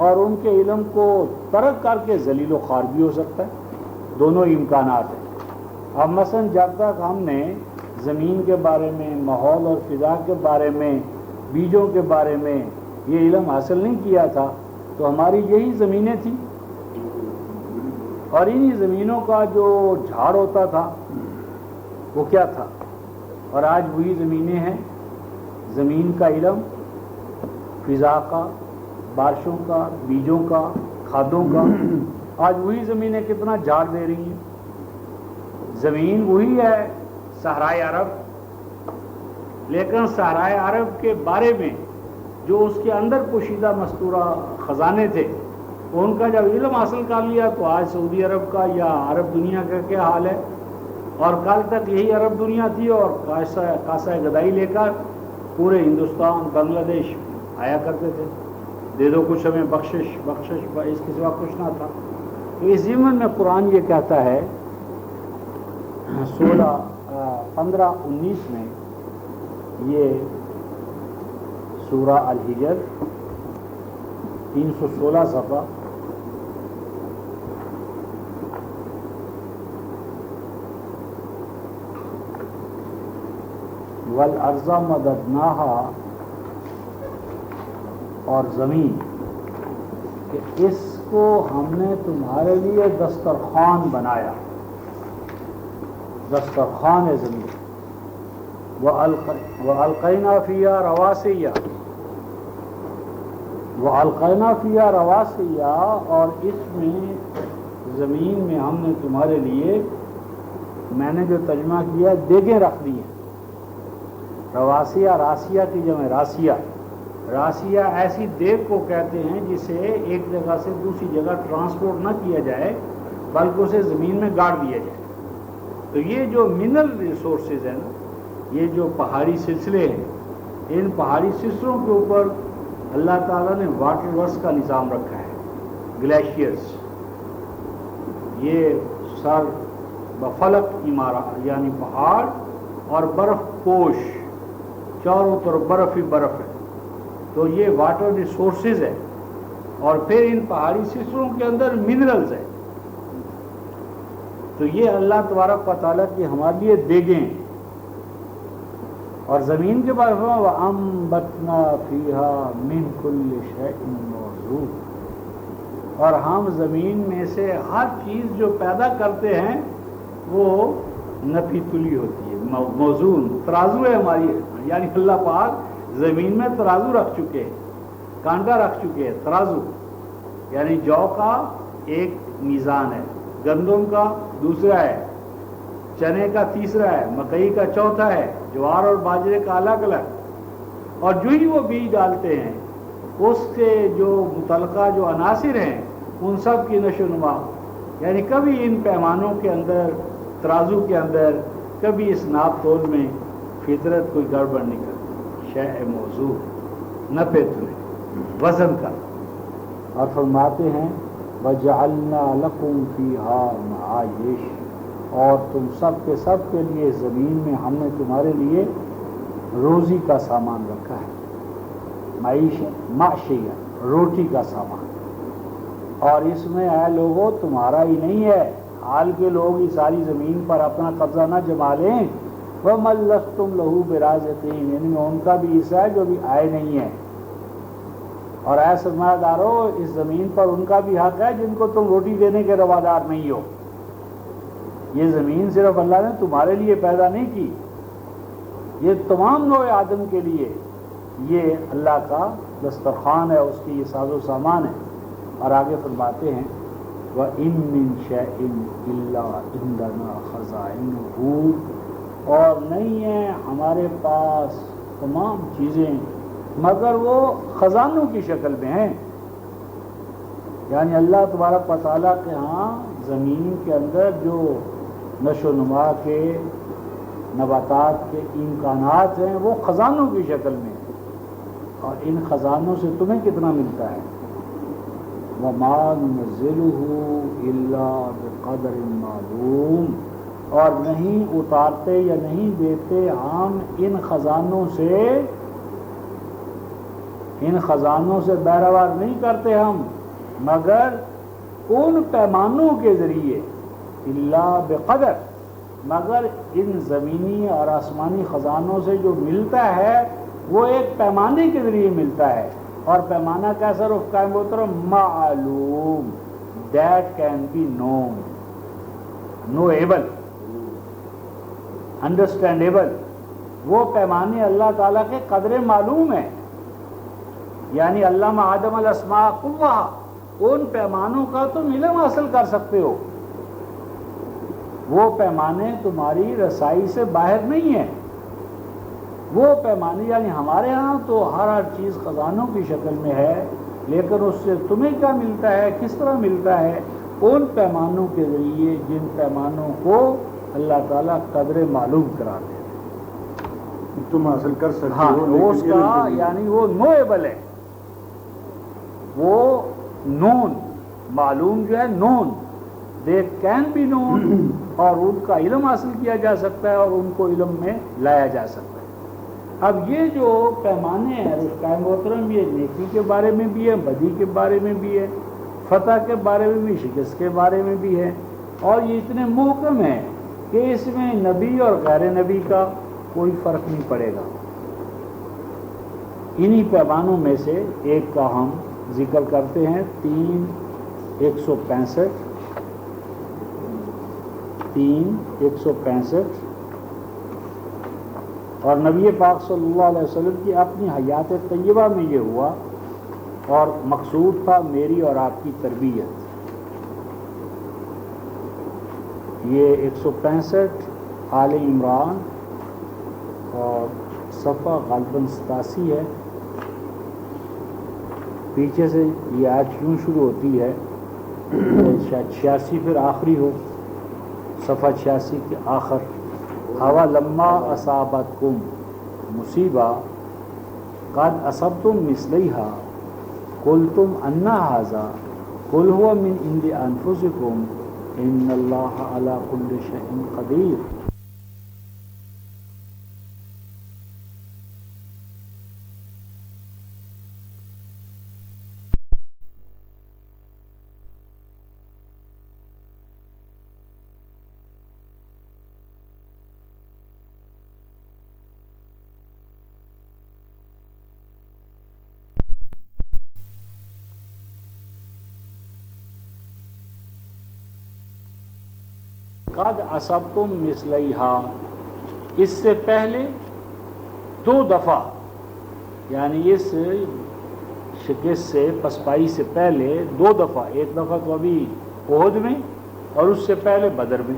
اور ان کے علم کو ترک کر کے ذلیل و خوار بھی ہو سکتا ہے، دونوں امکانات ہیں۔ اب مثلا جب تک ہم نے زمین کے بارے میں، ماحول اور فضا کے بارے میں، بیجوں کے بارے میں یہ علم حاصل نہیں کیا تھا تو ہماری یہی زمینیں تھیں، اور انہی زمینوں کا جو جھاڑ ہوتا تھا وہ کیا تھا، اور آج وہی زمینیں ہیں۔ زمین کا علم، فضا کا، بارشوں کا، بیجوں کا، کھادوں کا، آج وہی زمینیں کتنا جھاڑ دے رہی ہیں۔ زمین وہی ہے صحرائے عرب، لیکن صحرائے عرب کے بارے میں جو اس کے اندر پوشیدہ مستورہ خزانے تھے ان کا جب علم حاصل کر لیا تو آج سعودی عرب کا یا عرب دنیا کا کیا حال ہے، اور کل تک یہی عرب دنیا تھی، اور کاسہ گدائی لے کر پورے ہندوستان، بنگلہ دیش آیا کرتے تھے، دے دو کچھ ہمیں بخشش اس کے سوا کچھ نہ تھا۔ تو اس ضمن میں قرآن یہ کہتا ہے 15-19 میں، یہ سورہ الحجر 316 صفحہ، والارض مددناها، اور زمین کہ اس کو ہم نے تمہارے لیے دسترخوان بنایا، دسترخوان ہے زمین۔ وَأَلْقَيْنَا فِيهَا رَوَاسِيَّ، وَأَلْقَيْنَا فِيهَا رَوَاسِيَّ، اور اس میں زمین میں ہم نے تمہارے لیے، میں نے جو ترجمہ کیا، دیگیں رکھ دی ہیں۔ رواسیہ، راسیہ کی جمع راسیہ، راسیہ ایسی دیگ کو کہتے ہیں جسے ایک جگہ سے دوسری جگہ ٹرانسپورٹ نہ کیا جائے بلکہ اسے زمین میں گاڑ دیا جائے۔ تو یہ جو منرل ریسورسز ہیں نا، یہ جو پہاڑی سلسلے ہیں، ان پہاڑی سلسلوں کے اوپر اللہ تعالیٰ نے واٹر ورکس کا نظام رکھا ہے، گلیشیئرز، یہ سر بفلق عمارت، یعنی پہاڑ اور برف پوش، چاروں طرف برف ہی برف ہے، تو یہ واٹر ریسورسز ہے، اور پھر ان پہاڑی سلسلوں کے اندر منرلز ہیں۔ تو یہ اللہ تبارک و تعالیٰ کی ہمارے لیے دیگیں ہیں۔ اور زمین کے بارے میں وَأَنبَتْنَا فِيهَا مِن كُلِّ شَيْءٍ مَّوْزُونٍ، اور ہم زمین میں سے ہر چیز جو پیدا کرتے ہیں وہ نفی تلی ہوتی ہے، موزون ترازو ہے ہماری، یعنی اللہ پاک زمین میں ترازو رکھ چکے ہیں، کانٹا رکھ چکے ہیں، ترازو یعنی جو کا ایک میزان ہے، گندم کا دوسرا ہے، چنے کا تیسرا ہے، مکئی کا چوتھا ہے، جوار اور باجرے کا الگ الگ، اور جو ہی وہ بیج ڈالتے ہیں اس کے جو متعلقہ جو عناصر ہیں ان سب کی نشو و نما، یعنی کبھی ان پیمانوں کے اندر، ترازو کے اندر، کبھی اس ناپ تول میں فطرت کوئی گڑبڑ نہیں کرتی، شیء موضوع نپے تلے وزن کا۔ اور فرماتے ہیں وَجَعَلْنَا لَكُمْ فِيهَا مَعَایِشَ، اور تم سب کے لیے زمین میں ہم نے تمہارے لیے روزی کا سامان رکھا ہے، معیشت معشیت روٹی کا سامان، اور اس میں اے لوگوں تمہارا ہی نہیں ہے، حال کے لوگ اس ساری زمین پر اپنا قبضہ نہ جما لیں، وَمَن لَّسْتُمْ لَهُ بِرَازِقِينَ، یعنی ان کا بھی حصہ ہے جو بھی آئے نہیں ہے، اور اے سرمایہ دارو اس زمین پر ان کا بھی حق ہے جن کو تم روٹی دینے کے روادار نہیں ہو۔ یہ زمین صرف اللہ نے تمہارے لیے پیدا نہیں کی، یہ تمام نوع آدم کے لیے یہ اللہ کا دسترخوان ہے، اس کی یہ ساز و سامان ہے۔ اور آگے فرماتے ہیں وَإِن مِّن شَيْءٍ إِلَّا عِندَنَا خَزَائِنُهُ، اور نہیں ہے ہمارے پاس تمام چیزیں مگر وہ خزانوں کی شکل میں ہیں، یعنی اللہ تبارک و تعالیٰ کے ہاں زمین کے اندر جو نشو و نما کے نباتات کے امکانات ہیں وہ خزانوں کی شکل میں ہیں، اور ان خزانوں سے تمہیں کتنا ملتا ہے؟ وَمَا نُنَزِّلُهُ إِلَّا بِقَدْرٍ مَّعْلُومٍ، اور نہیں اتارتے یا نہیں دیتے ہم ان خزانوں سے بیروار نہیں کرتے ہم مگر ان پیمانوں کے ذریعے، الا بقدر، مگر ان زمینی اور آسمانی خزانوں سے جو ملتا ہے وہ ایک پیمانے کے ذریعے ملتا ہے، اور پیمانہ کیسا رخ قائم ہوتا ہے؟ معلوم، that can be known, knowable, understandable, وہ پیمانے اللہ تعالیٰ کے قدر معلوم ہیں، یعنی علم آدم الاسماء کلھا، ان پیمانوں کا تم علم حاصل کر سکتے ہو، وہ پیمانے تمہاری رسائی سے باہر نہیں ہیں، وہ پیمانے یعنی ہمارے ہاں تو ہر چیز خزانوں کی شکل میں ہے، لیکن اس سے تمہیں کیا ملتا ہے، کس طرح ملتا ہے؟ ان پیمانوں کے ذریعے جن پیمانوں کو اللہ تعالیٰ قدر معلوم کرا دے، تم حاصل کر سکتے ہاں ہو، اس کا یعنی وہ نویبل ہے، وہ نون، معلوم جو ہے نون، دے کین بی نون، اور ان کا علم حاصل کیا جا سکتا ہے اور ان کو علم میں لایا جا سکتا ہے۔ اب یہ جو پیمانے ہیں رفقۂ محترم، یہ نیکی کے بارے میں بھی ہے، بدی کے بارے میں بھی ہے، فتح کے بارے میں بھی، شکست کے بارے میں بھی ہے، اور یہ اتنے محکم ہیں کہ اس میں نبی اور غیر نبی کا کوئی فرق نہیں پڑے گا۔ انہی پیمانوں میں سے ایک کا ہم ذکر کرتے ہیں، 3:165 اور نبی پاک صلی اللہ علیہ وسلم کی اپنی حیات طیبہ میں یہ ہوا، اور مقصود تھا میری اور آپ کی تربیت۔ یہ 165 آل عمران اور صفحہ غالباً 87 ہے، پیچھے سے یہ آیت یوں شروع ہوتی ہے، شاید 86 پھر آخری ہو، صفحہ 86 کے آخر، اَوَلَمَّا أَصَابَتْكُمْ مُصِیبَةٌ قَدْ أَصَبْتُم مِّثْلَیْہَا قُلْتُمْ أَنَّ هَٰذَا قُلْ هُوَ مِنْ عِندِ أَنفُسِکُمْ إِنَّ اللَّهَ عَلَىٰ كُلِّ شَیْءٍ قَدِیرٌ۔ قد اصبتم مثلیہا، اس سے پہلے 2 دفعہ، یعنی اس شکست سے پسپائی سے پہلے 2 دفعہ، ایک دفعہ تو ابھی احد میں اور اس سے پہلے بدر میں،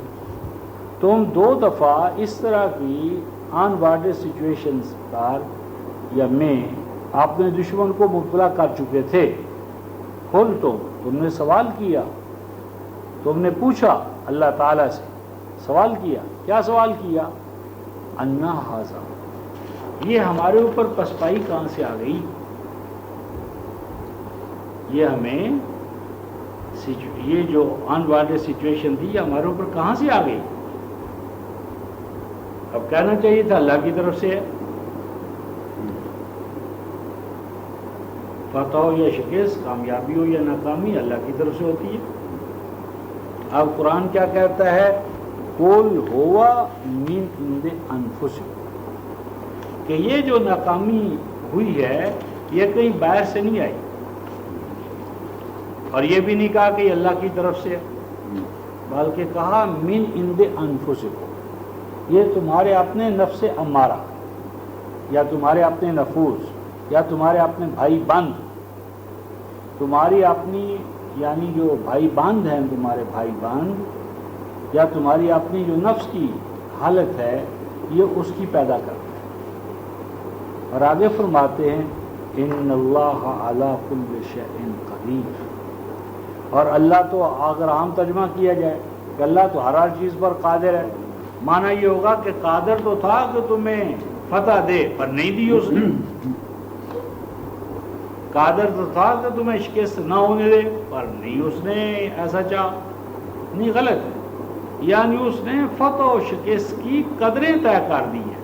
تم 2 دفعہ اس طرح کی آن وارڈ سچویشنز پر یا میں آپ نے دشمن کو مبتلا کر چکے تھے۔ کھل تم نے سوال کیا، تم نے پوچھا اللہ تعالیٰ سے، سوال کیا، کیا سوال کیا؟ انا ھذا، یہ ہمارے اوپر پسپائی کہاں سے آ گئی؟ یہ ہمیں یہ جو آن وارڈ سچویشن تھی یہ ہمارے اوپر کہاں سے آ گئی؟ اب کہنا چاہیے تھا اللہ کی طرف سے ہے۔ فتح ہو یا شکست، کامیابی ہو یا ناکامی، اللہ کی طرف سے ہوتی ہے۔ اب قرآن کیا کہتا ہے؟ قل ہوا من عند انفسکم، کہ یہ جو ناکامی ہوئی ہے یہ کہیں باہر سے نہیں آئی، اور یہ بھی نہیں کہا کہ یہ اللہ کی طرف سے، بلکہ کہا من عند انفسکم، یہ تمہارے اپنے نفس امارہ یا تمہارے اپنے نفوس یا تمہارے اپنے بھائی بند، تمہاری اپنی یعنی جو بھائی بند ہیں، تمہارے بھائی بند یا تمہاری اپنی جو نفس کی حالت ہے یہ اس کی پیدا کرتا ہے۔ اور آگے فرماتے ہیں ان اللہ علی کل شیء قدیر، اور اللہ تو اگر عام ترجمہ کیا جائے کہ اللہ تو ہر چیز پر قادر ہے، معنی یہ ہوگا کہ قادر تو تھا کہ تمہیں فتح دے پر نہیں دی اس نے، قادر تو تھا کہ تمہیں شکست نہ ہونے دے پر نہیں اس نے ایسا چاہا، نہیں، غلط ہے، یعنی اس نے فتح و شکست کی قدریں طے کر دی ہیں۔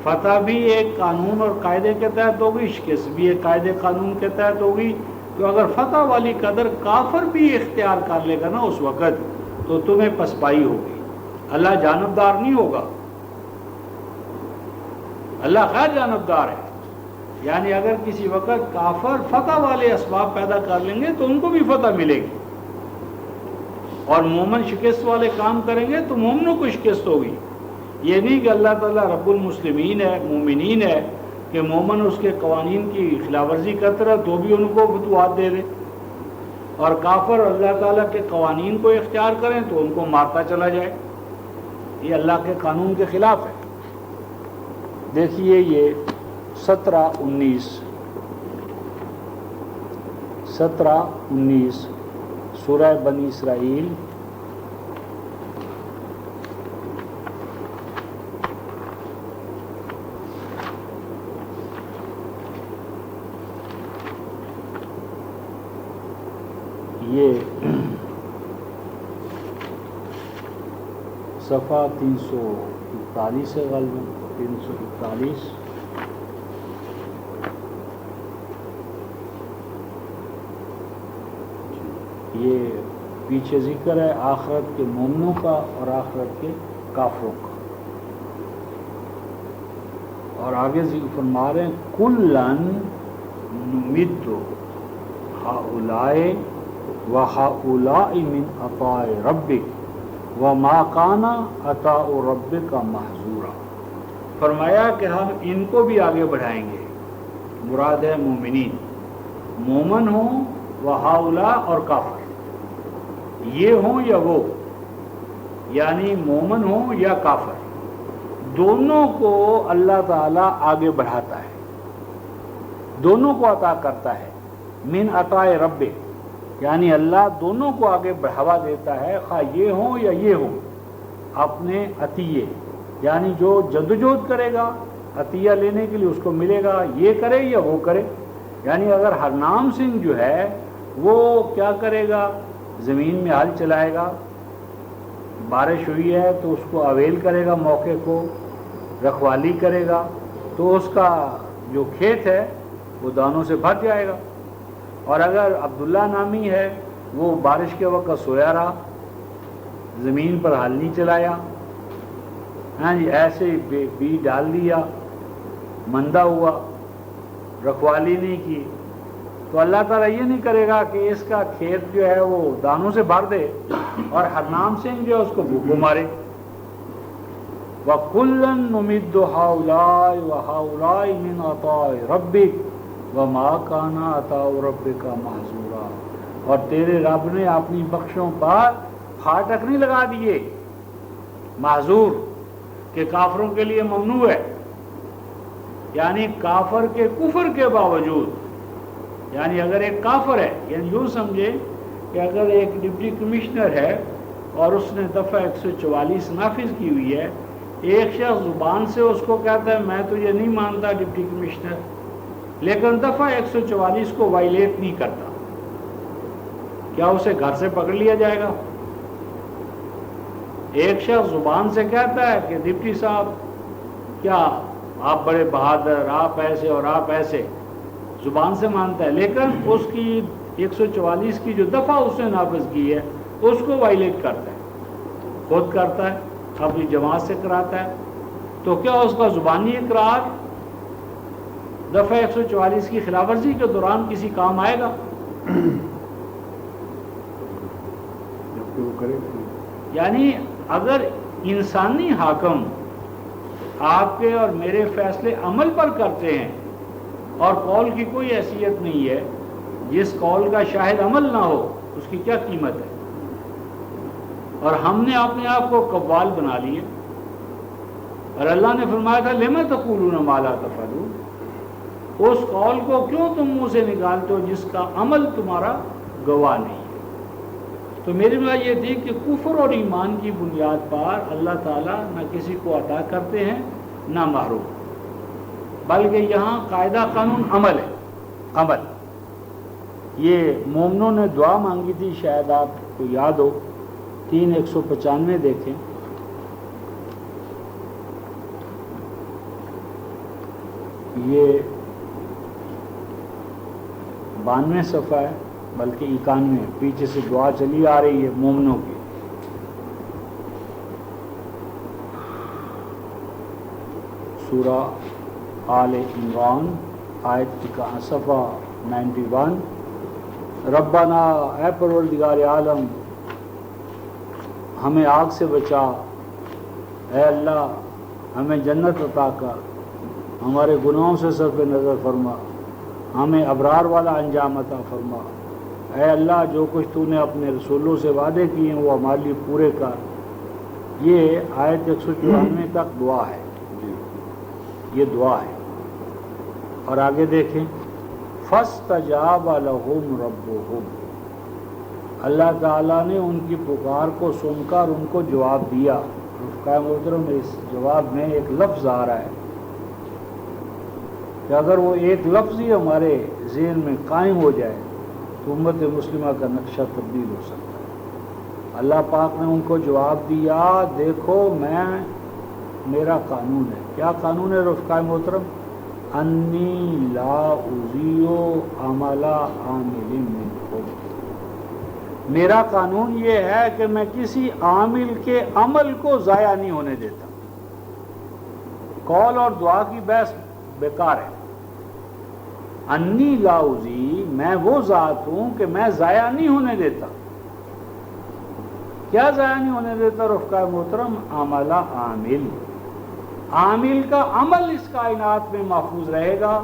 فتح بھی ایک قانون اور قاعدے کے تحت ہوگی، شکست بھی ایک قاعدے قانون کے تحت ہوگی، تو اگر فتح والی قدر کافر بھی اختیار کر لے گا نا اس وقت تو تمہیں پسپائی ہوگی، اللہ جانبدار نہیں ہوگا، اللہ غیر جانبدار ہے، یعنی اگر کسی وقت کافر فتح والے اسباب پیدا کر لیں گے تو ان کو بھی فتح ملے گی، اور مومن شکست والے کام کریں گے تو مومنوں کو شکست ہوگی۔ یہ نہیں کہ اللہ تعالیٰ رب المسلمین ہے، مومنین ہے، کہ مومن اس کے قوانین کی خلاف ورزی کرتا رہے تو بھی ان کو فتوحات دے دے، اور کافر اللہ تعالیٰ کے قوانین کو اختیار کریں تو ان کو مارتا چلا جائے، یہ اللہ کے قانون کے خلاف ہے۔ دیکھیے یہ 17-19 سورہ بنی اسرائیل، یہ صفحہ 341 ہے غالباً، 341۔ یہ پیچھے ذکر ہے آخرت کے مومنوں کا اور آخرت کے کافروں کا، اور آگے ذکر فرما رہے ہیں کلن نمد ہؤلاء وہؤلاء من عطاء ربک وما کان عطاء ربک محظورا، فرمایا کہ ہم ان کو بھی آگے بڑھائیں گے، مراد ہے مومنین، مومن ہوں وہؤلاء اور کافر، یہ ہوں یا وہ، یعنی مومن ہوں یا کافر، دونوں کو اللہ تعالیٰ آگے بڑھاتا ہے، دونوں کو عطا کرتا ہے، من عطاء رب، یعنی اللہ دونوں کو آگے بڑھاوا دیتا ہے، خواہ یہ ہوں یا یہ ہوں، اپنے عطیے، یعنی جو جدوجہد کرے گا عطیہ لینے کے لیے اس کو ملے گا، یہ کرے یا وہ کرے، یعنی اگر ہرنام سنگھ جو ہے وہ کیا کرے گا، زمین میں ہل چلائے گا، بارش ہوئی ہے تو اس کو اویل کرے گا، موقع کو رکھوالی کرے گا، تو اس کا جو کھیت ہے وہ دانوں سے بھر جائے گا، اور اگر عبداللہ نامی ہے وہ بارش کے وقت سویا رہا، زمین پر ہل نہیں چلایا، ہاں جی ایسے بی ڈال دیا، مندہ ہوا، رکھوالی نہیں کی، تو اللہ تعالیٰ یہ نہیں کرے گا کہ اس کا کھیت جو ہے وہ دانوں سے بھر دے اور حرنام سنگھ جو ہے اس کو بھوکوں مارے. وَكُلًّا نُمِدُّ هَؤُلَاءِ وَهَؤُلَاءِ مِنْ عَطَاءِ رَبِّكَ وَمَا كَانَ عَطَاءُ رَبِّكَ مَحْظُورًا. اور تیرے رب نے اپنی بخشوں پر پھاٹک نہیں لگا دیے، معذور کہ کافروں کے لیے ممنوع ہے، یعنی کافر کے کفر کے باوجود، یعنی اگر ایک کافر ہے، یعنی یوں سمجھے کہ اگر ایک ڈپٹی کمشنر ہے اور اس نے دفعہ 144 نافذ کی ہوئی ہے، ایک شخص زبان سے اس کو کہتا ہے میں تو یہ نہیں مانتا ڈپٹی کمشنر، لیکن دفعہ 144 کو وائلیٹ نہیں کرتا، کیا اسے گھر سے پکڑ لیا جائے گا؟ ایک شخص زبان سے کہتا ہے کہ ڈپٹی صاحب کیا آپ بڑے بہادر، آپ ایسے اور آپ ایسے، زبان سے مانتا ہے، لیکن اس کی 144 کی جو دفعہ اس نے نافذ کی ہے اس کو وائلیٹ کرتا ہے، خود کرتا ہے، اپنی جماعت سے کراتا ہے، تو کیا اس کا زبانی اقرار دفعہ 144 کی خلاف ورزی کے دوران کسی کام آئے گا؟ جبکہ وہ کرے. یعنی اگر انسانی حاکم آپ کے اور میرے فیصلے عمل پر کرتے ہیں اور قول کی کوئی حیثیت نہیں ہے، جس قول کا شاہد عمل نہ ہو اس کی کیا قیمت ہے؟ اور ہم نے اپنے آپ کو قوال بنا لیے، اور اللہ نے فرمایا تھا لِمَ تَقُولُونَ مَا لَا تَفْعَلُونَ، اس قول کو کیوں تم منہ سے نکالتے ہو جس کا عمل تمہارا گواہ نہیں ہے. تو میری بات یہ تھی کہ کفر اور ایمان کی بنیاد پر اللہ تعالیٰ نہ کسی کو عطا کرتے ہیں نہ محروم، بلکہ یہاں قاعدہ قانون عمل ہے. عمل، یہ مومنوں نے دعا مانگی تھی، شاید آپ کو یاد ہو، 3:195 دیکھیں. یہ 92 صفحہ ہے، بلکہ 91، پیچھے سے دعا چلی آ رہی ہے مومنوں کی. سورہ آل عمران آیت کا صفحہ 91. ربنا، اے پروردگار عالم، ہمیں آگ سے بچا، اے اللہ ہمیں جنت عطا کر، ہمارے گناہوں سے صرف نظر فرما، ہمیں ابرار والا انجام عطا فرما، اے اللہ جو کچھ تو نے اپنے رسولوں سے وعدے کیے ہیں وہ ہمارے لیے پورے کر. یہ آیت 194 تک دعا ہے، یہ دعا ہے. اور آگے دیکھیں، فَاسْتَجَابَ لَهُمْ رَبُّهُمْ، اللہ تعالیٰ نے ان کی پکار کو سن کر ان کو جواب دیا. رفقائے محترم، اس جواب میں ایک لفظ آ رہا ہے کہ اگر وہ ایک لفظ ہی ہمارے ذہن میں قائم ہو جائے تو امت مسلمہ کا نقشہ تبدیل ہو سکتا ہے. اللہ پاک نے ان کو جواب دیا، دیکھو میرا قانون ہے. کیا قانون ہے رفقائے محترم؟ انی لا اضیع عمل عامل منکم، میرا قانون یہ ہے کہ میں کسی عامل کے عمل کو ضائع نہیں ہونے دیتا. قول اور دعا کی بحث بیکار ہے. انی لا اضیع، میں وہ ذات ہوں کہ میں ضائع نہیں ہونے دیتا. کیا ضائع نہیں ہونے دیتا رفقائے محترم؟ عمل عامل، عامل کا عمل اس کائنات میں محفوظ رہے گا،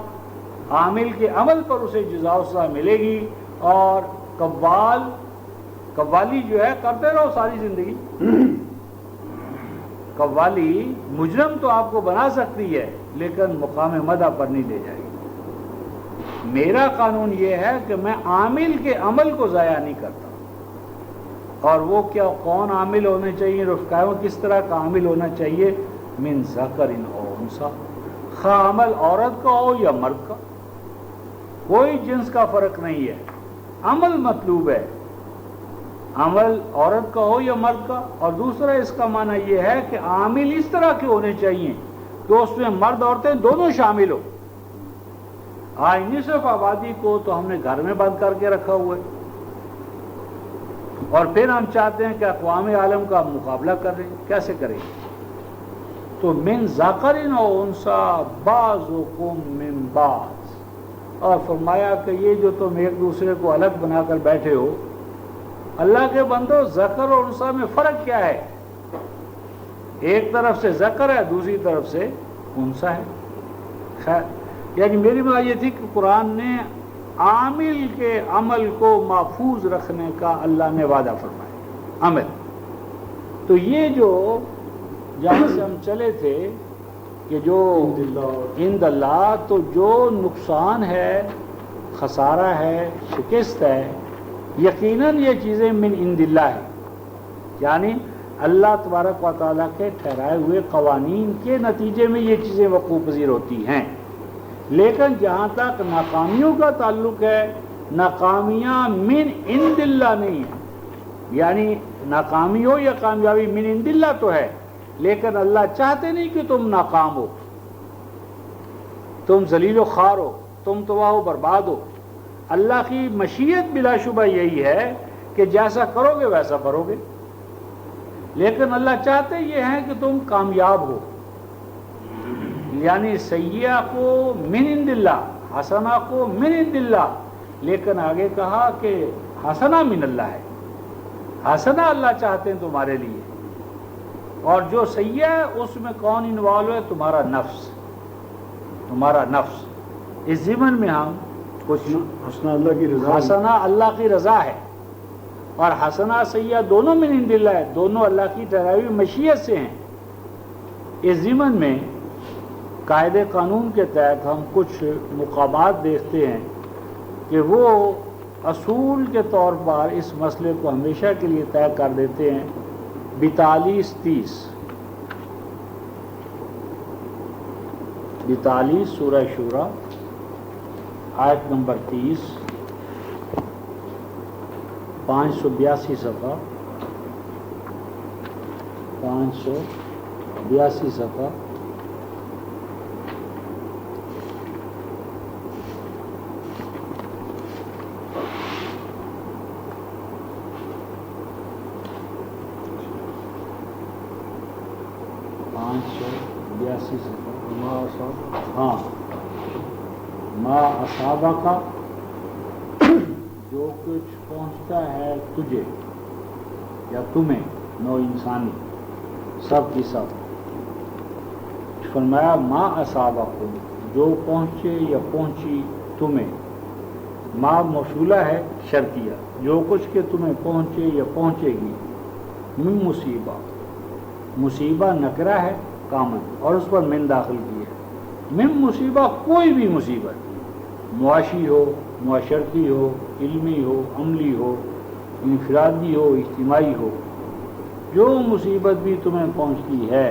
عامل کے عمل پر اسے جزا و سزا ملے گی. اور قوالی جو ہے کرتے رہو ساری زندگی. قوالی مجرم تو آپ کو بنا سکتی ہے لیکن مقام مدح پر نہیں لے جائے گی. میرا قانون یہ ہے کہ میں عامل کے عمل کو ضائع نہیں کرتا. اور وہ کیا کون عامل ہونے چاہیے رفقائے؟ کس طرح کا عامل ہونا چاہیے؟ من ذکر او انثی، خواہ عمل عورت کا ہو یا مرد کا، کوئی جنس کا فرق نہیں ہے، عمل مطلوب ہے، عمل عورت کا ہو یا مرد کا. اور دوسرا اس کا معنی یہ ہے کہ عامل اس طرح کے ہونے چاہیے کہ اس میں مرد عورتیں دونوں شامل ہو. آج نصف آبادی کو تو ہم نے گھر میں بند کر کے رکھا ہوا ہے، اور پھر ہم چاہتے ہیں کہ اقوام عالم کا مقابلہ کر رہے ہیں. کیسے کریں گے؟ تو من ذکر او انثی بعضکم من بعض، اور فرمایا کہ یہ جو تم ایک دوسرے کو الگ بنا کر بیٹھے ہو، اللہ کے بندو ذکر اور انثیٰ میں فرق کیا ہے؟ ایک طرف سے ذکر ہے، دوسری طرف سے انثیٰ ہے۔ خیر، یعنی میری بات یہ تھی کہ قرآن نے عامل کے عمل کو محفوظ رکھنے کا اللہ نے وعدہ فرمایا، عمل۔ تو یہ جو جہاں سے ہم چلے تھے کہ جو عند اللہ، تو جو نقصان ہے، خسارہ ہے، شکست ہے، یقیناً یہ چیزیں من عند اللہ ہے، یعنی اللہ تبارک و تعالیٰ کے ٹھہرائے ہوئے قوانین کے نتیجے میں یہ چیزیں وقوع پذیر ہوتی ہیں۔ لیکن جہاں تک ناکامیوں کا تعلق ہے، ناکامیاں من عند اللہ نہیں ہیں، یعنی ناکامی ہو یا کامیابی من عند اللہ تو ہے، لیکن اللہ چاہتے نہیں کہ تم ناکام ہو، تم ذلیل و خوار ہو، تم تباہ و برباد ہو۔ اللہ کی مشیت بلا شبہ یہی ہے کہ جیسا کرو گے ویسا بھرو گے، لیکن اللہ چاہتے یہ ہیں کہ تم کامیاب ہو، یعنی سیئہ کو من عند اللہ، حسنہ کو من عند اللہ، لیکن آگے کہا کہ حسنہ من اللہ ہے، حسنہ اللہ چاہتے ہیں تمہارے لیے، اور جو سیئہ ہے اس میں کون انوالو ہے؟ تمہارا نفس، تمہارا نفس۔ اس ضمن میں ہم کچھ حسنہ اللہ کی رضا، حسنہ اللہ کی رضا ہے، اور حسنہ سیئہ دونوں من عند اللہ ہے، دونوں اللہ کی ٹھہرائی ہوئی مشیت سے ہیں۔ اس ضمن میں قاعدے قانون کے تحت ہم کچھ مقامات دیکھتے ہیں کہ وہ اصول کے طور پر اس مسئلے کو ہمیشہ کے لیے طے کر دیتے ہیں۔ 42-30 سورہ شورى آیت نمبر 30، 582 صفحہ، 582 صفحہ۔ ہاں، ما اصابہ کا جو کچھ پہنچتا ہے تجھے یا تمہیں، نو انسانی سب کی سب، فرمایا ما اصابہ کو، جو پہنچے یا پہنچی تمہیں، ما موصولہ ہے شرطیہ، جو کچھ کہ تمہیں پہنچے یا پہنچے گی، من مصیبہ، مصیبہ نکرہ ہے کامن اور اس پر من داخل کی ہے، من مصیبہ کوئی بھی مصیبت، معاشی ہو، معاشرتی ہو، علمی ہو، عملی ہو، انفرادی ہو، اجتماعی ہو، جو مصیبت بھی تمہیں پہنچتی ہے،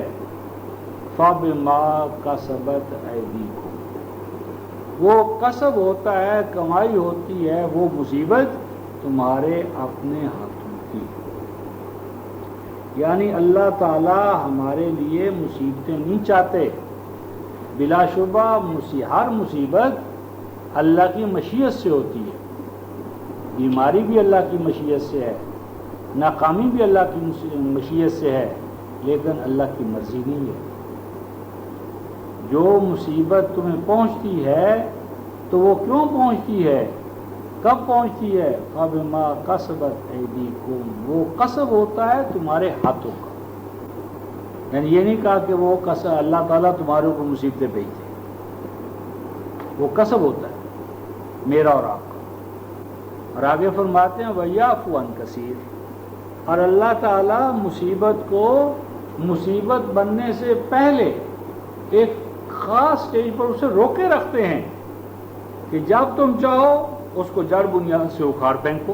فَبِمَا كَسَبَتْ أَيْدِيكُمْ، وہ کسب ہوتا ہے، کمائی ہوتی ہے وہ مصیبت تمہارے اپنے ہاتھوں کی۔ یعنی اللہ تعالی ہمارے لیے مصیبتیں نہیں چاہتے، بلا شبہ ہر مصیبت اللہ کی مشیت سے ہوتی ہے، بیماری بھی اللہ کی مشیت سے ہے، ناکامی بھی اللہ کی مشیت سے ہے، لیکن اللہ کی مرضی نہیں ہے۔ جو مصیبت تمہیں پہنچتی ہے تو وہ کیوں پہنچتی ہے، کب پہنچتی ہے؟ فَبِمَا كَسَبَتْ أَيْدِيكُمْ، وہ کسب ہوتا ہے تمہارے ہاتھوں کا، یعنی یہ نہیں کہا کہ وہ کسب اللہ تعالیٰ تمہارے اوپر مصیبتیں بھیجتے، وہ کسب ہوتا ہے میرا اور آپ کا۔ اور آگے فرماتے ہیں وَيَعْفُو عَنْ كَثِيرٍ، اور اللہ تعالیٰ مصیبت کو مصیبت بننے سے پہلے ایک خاص سٹیج پر اسے روکے رکھتے ہیں کہ جب تم چاہو اس کو جڑ بنیاد سے اکھاڑ پھینکو۔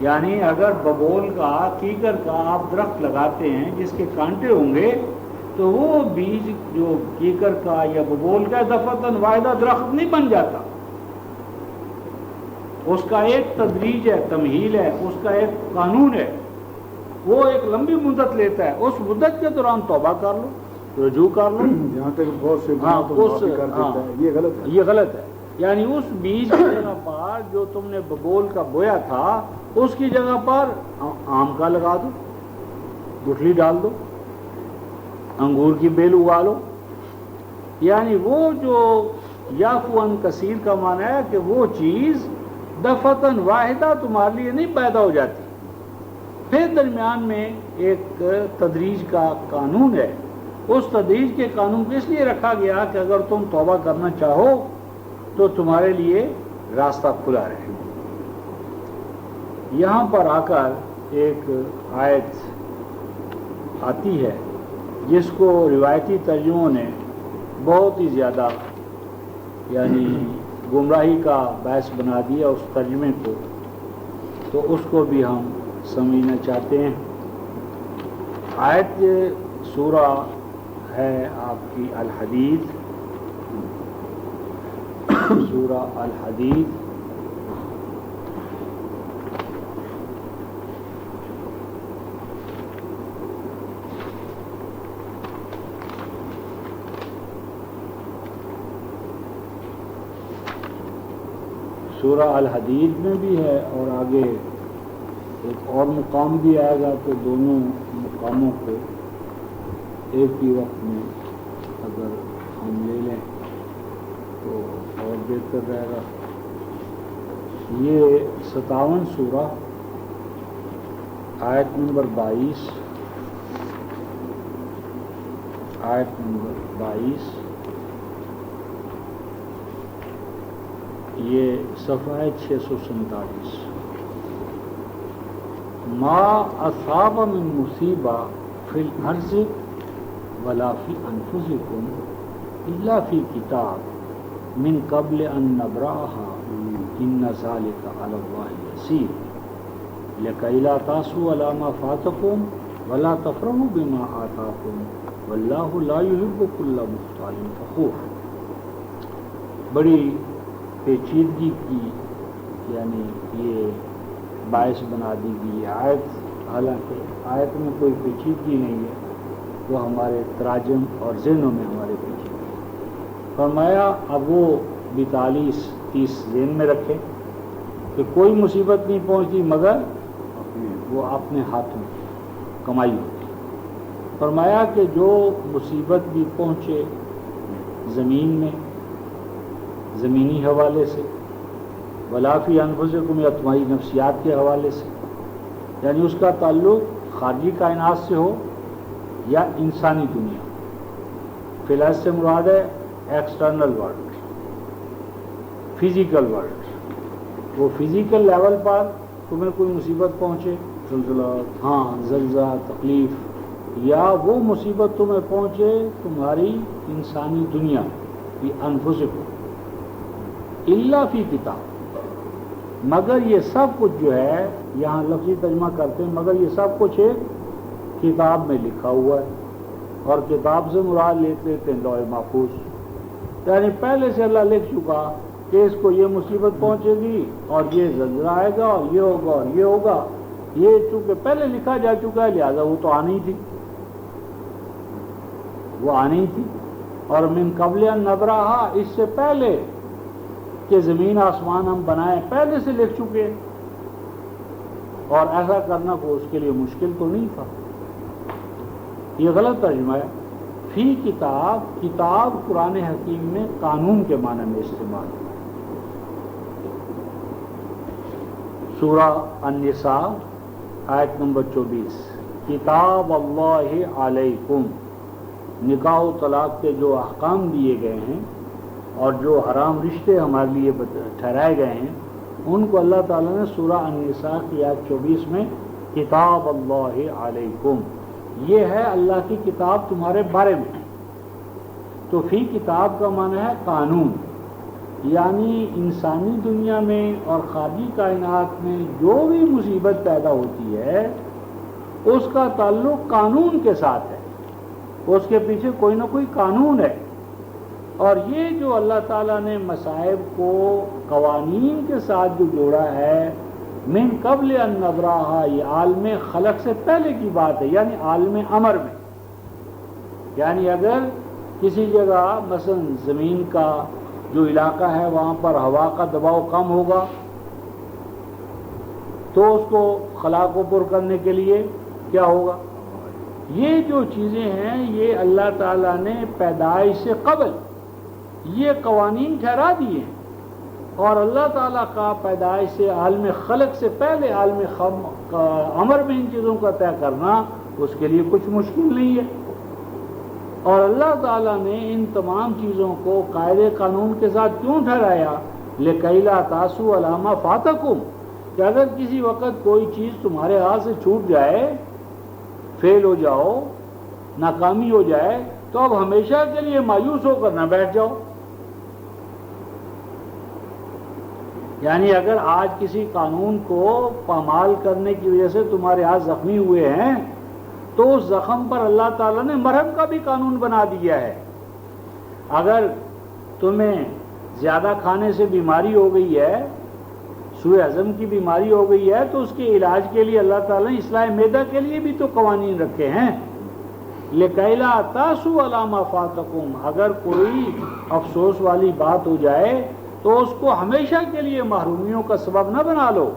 یعنی اگر ببول کا، کیکر کا آپ درخت لگاتے ہیں جس کے کانٹے ہوں گے تو وہ بیج جو کیکر کا یا ببول کا دفعتاً واحدہ درخت نہیں بن جاتا، اس کا ایک تدریج ہے، تمہیل ہے، اس کا ایک قانون ہے، وہ ایک لمبی مدت لیتا ہے۔ اس مدت کے دوران توبہ کر لو، رجوع کر لو، جہاں تک بہت سے معافی کر دیتا ہے، یہ غلط ہے، یہ غلط ہے۔ یعنی اس بیج کی جگہ پر جو تم نے ببول کا بویا تھا اس کی جگہ پر آم کا لگا دو، گٹھلی ڈال دو، انگور کی بیل اگا لو، یعنی وہ جو یعفو عن کثیر کا معنی ہے کہ وہ چیز دفعتاً واحدہ تمہارے لیے نہیں پیدا ہو جاتی، پھر درمیان میں ایک تدریج کا قانون ہے. اس تدریج کے قانون کو اس لیے رکھا گیا کہ اگر تم توبہ کرنا چاہو تو تمہارے لیے راستہ کھلا رہے. یہاں پر آ کر ایک آیت آتی ہے جس کو روایتی ترجموں نے بہت ہی زیادہ یعنی گمراہی کا باعث بنا دیا اس ترجمے کو، تو اس کو بھی ہم سمجھنا چاہتے ہیں. آیت سورہ ہے آپ کی الحدید، سورہ الحدید سورہ الحدید میں بھی ہے اور آگے ایک اور مقام بھی آئے گا، تو دونوں مقاموں کو ایک ہی وقت میں اگر ہم لے لیں تو اور بہتر رہے گا. یہ 57 سورہ آیت نمبر 22، آیت نمبر 22، یہ صفحہ 647. ما اصاب من مصیبہ فی الارض ولا فی انفسکم الا فی کتاب من قبل ان نبرأها ان ذلک علی اللہ یسیر لکی لا تاسوا علی ما فاتکم ولا تفرحوا بما آتاکم واللہ لا یحب کل مختال فخور. بڑی پیچیدگی کی یعنی یہ باعث بنا دی گئی آیت، حالانکہ آیت میں کوئی پیچیدگی نہیں ہے، وہ ہمارے تراجم اور ذہنوں میں ہمارے پیچیدگی. فرمایا اب وہ 42-30 ذہن میں رکھے کہ کوئی مصیبت نہیں پہنچتی مگر وہ اپنے ہاتھوں کمائی ہوتی. فرمایا کہ جو مصیبت بھی پہنچے زمین میں زمینی حوالے سے، ولا فی انفسکم یا تمہاری نفسیات کے حوالے سے، یعنی اس کا تعلق خارجی کائنات سے ہو یا انسانی دنیا. فی الحال سے مراد ہے ایکسٹرنل ورلڈ، فزیکل ورلڈ. وہ فزیکل لیول پر تمہیں کوئی مصیبت پہنچے، زلزلہ، ہاں زلزلہ، تکلیف، یا وہ مصیبت تمہیں پہنچے تمہاری انسانی دنیا فی انفسکم الا فی کتاب، مگر یہ سب کچھ جو ہے یہاں لفظی ترجمہ کرتے ہیں مگر یہ سب کچھ ایک کتاب میں لکھا ہوا ہے. اور کتاب سے مراد لیتے تھے لوح محفوظ، یعنی پہلے سے اللہ لکھ چکا کہ اس کو یہ مصیبت پہنچے گی اور یہ زلزلہ آئے گا اور یہ ہوگا اور یہ ہوگا. یہ چونکہ پہلے لکھا جا چکا ہے لہذا وہ تو آنی تھی، وہ آنی تھی. اور من قبل ان نبرہا، اس سے پہلے کہ زمین آسمان ہم بنائیں پہلے سے لکھ چکے، اور ایسا کرنا کو اس کے لیے مشکل تو نہیں تھا. یہ غلط ترجمہ ہے. فی کتاب، کتاب قرآن حکیم میں قانون کے معنی میں استعمال ہے. سورہ النساء آیت نمبر 24، کتاب اللہ علیکم، نکاح و طلاق کے جو احکام دیے گئے ہیں اور جو حرام رشتے ہمارے لیے ٹھہرائے گئے ہیں ان کو اللہ تعالیٰ نے سورہ النساء کی آیت 24 میں کتاب اللہ علیکم، یہ ہے اللہ کی کتاب تمہارے بارے میں. تو فی کتاب کا معنی ہے قانون، یعنی انسانی دنیا میں اور خارجی کائنات میں جو بھی مصیبت پیدا ہوتی ہے اس کا تعلق قانون کے ساتھ ہے، اس کے پیچھے کوئی نہ کوئی قانون ہے. اور یہ جو اللہ تعالیٰ نے مصائب کو قوانین کے ساتھ جو جوڑا ہے من قبل ان نبرہا، یہ عالم خلق سے پہلے کی بات ہے، یعنی عالم امر میں. یعنی اگر کسی جگہ مثلا زمین کا جو علاقہ ہے وہاں پر ہوا کا دباؤ کم ہوگا تو اس کو خلا کو پر کرنے کے لیے کیا ہوگا؟ یہ جو چیزیں ہیں یہ اللہ تعالیٰ نے پیدائش سے قبل یہ قوانین ٹھہرا دیے ہیں، اور اللہ تعالیٰ کا پیدائش سے عالم خلق سے پہلے عالم امر میں ان چیزوں کا طے کرنا اس کے لیے کچھ مشکل نہیں ہے، اور اللہ تعالیٰ نے ان تمام چیزوں کو قاعدے قانون کے ساتھ کیوں ٹھہرایا؟ لِكَيْ لَا تَأْسُوا عَلَىٰ مَا فَاتَكُمْ، کہ اگر کسی وقت کوئی چیز تمہارے ہاتھ سے چھوٹ جائے، فیل ہو جاؤ، ناکامی ہو جائے، تو اب ہمیشہ کے لیے مایوس ہو کر نہ بیٹھ جاؤ۔ یعنی اگر آج کسی قانون کو پامال کرنے کی وجہ سے تمہارے ہاتھ زخمی ہوئے ہیں تو اس زخم پر اللہ تعالیٰ نے مرہم کا بھی قانون بنا دیا ہے۔ اگر تمہیں زیادہ کھانے سے بیماری ہو گئی ہے، سوء ہضم کی بیماری ہو گئی ہے، تو اس کے علاج کے لیے اللہ تعالیٰ نے اصلاح معدہ کے لیے بھی تو قوانین رکھے ہیں۔ لِكَيْ لَا تَأْسُوا عَلَىٰ مَا فَاتَكُمْ، اگر کوئی افسوس والی بات ہو جائے تو اس کو ہمیشہ کے لیے محرومیوں کا سبب نہ بنا لو۔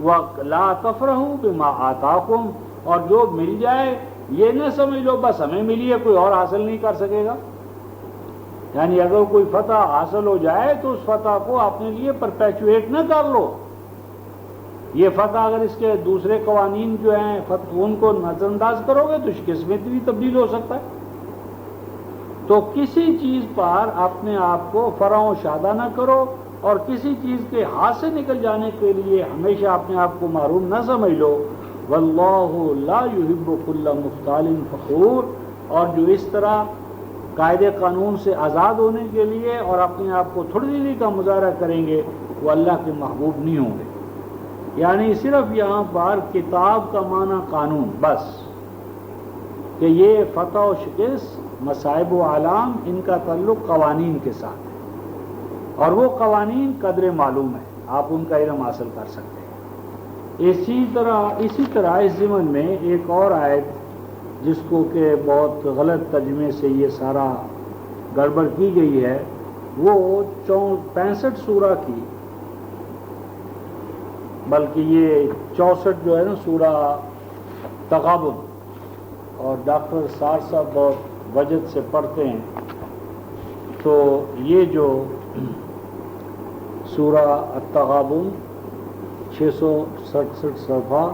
وَلَا تَفْرَحُوا بِمَا آتَاكُمْ، اور جو مل جائے یہ نہ سمجھ لو بس ہمیں ملی ہے، کوئی اور حاصل نہیں کر سکے گا۔ یعنی اگر کوئی فتح حاصل ہو جائے تو اس فتح کو اپنے لیے پرپیچویٹ نہ کر لو۔ یہ فتح اگر اس کے دوسرے قوانین جو ہیں ان کو نظر انداز کرو گے تو شکست میں بھی تبدیل ہو سکتا ہے۔ تو کسی چیز پر اپنے آپ کو فرح و شادہ نہ کرو، اور کسی چیز کے ہاتھ سے نکل جانے کے لیے ہمیشہ اپنے آپ کو محروم نہ سمجھ لو۔ واللہ لا يحب كل مختال فخور، اور جو اس طرح قاعدے قانون سے آزاد ہونے کے لیے اور اپنے آپ کو تھوڑی دلی کا مظاہرہ کریں گے وہ اللہ کے محبوب نہیں ہوں گے۔ یعنی صرف یہاں پر کتاب کا معنی قانون بس، کہ یہ فتح و شکست، مصائب و آلام، ان کا تعلق قوانین کے ساتھ ہے، اور وہ قوانین قدر معلوم ہے، آپ ان کا علم حاصل کر سکتے ہیں۔ اسی طرح اس ضمن میں ایک اور آیت جس کو کہ بہت غلط ترجمے سے یہ سارا گڑبڑ کی گئی ہے، وہ 65 سورہ کی، بلکہ یہ 64 جو ہے نا سورہ تغابن، اور ڈاکٹر سار صاحب بہت وجد سے پڑھتے ہیں، تو یہ جو سورہ التغابن 667 صفحہ،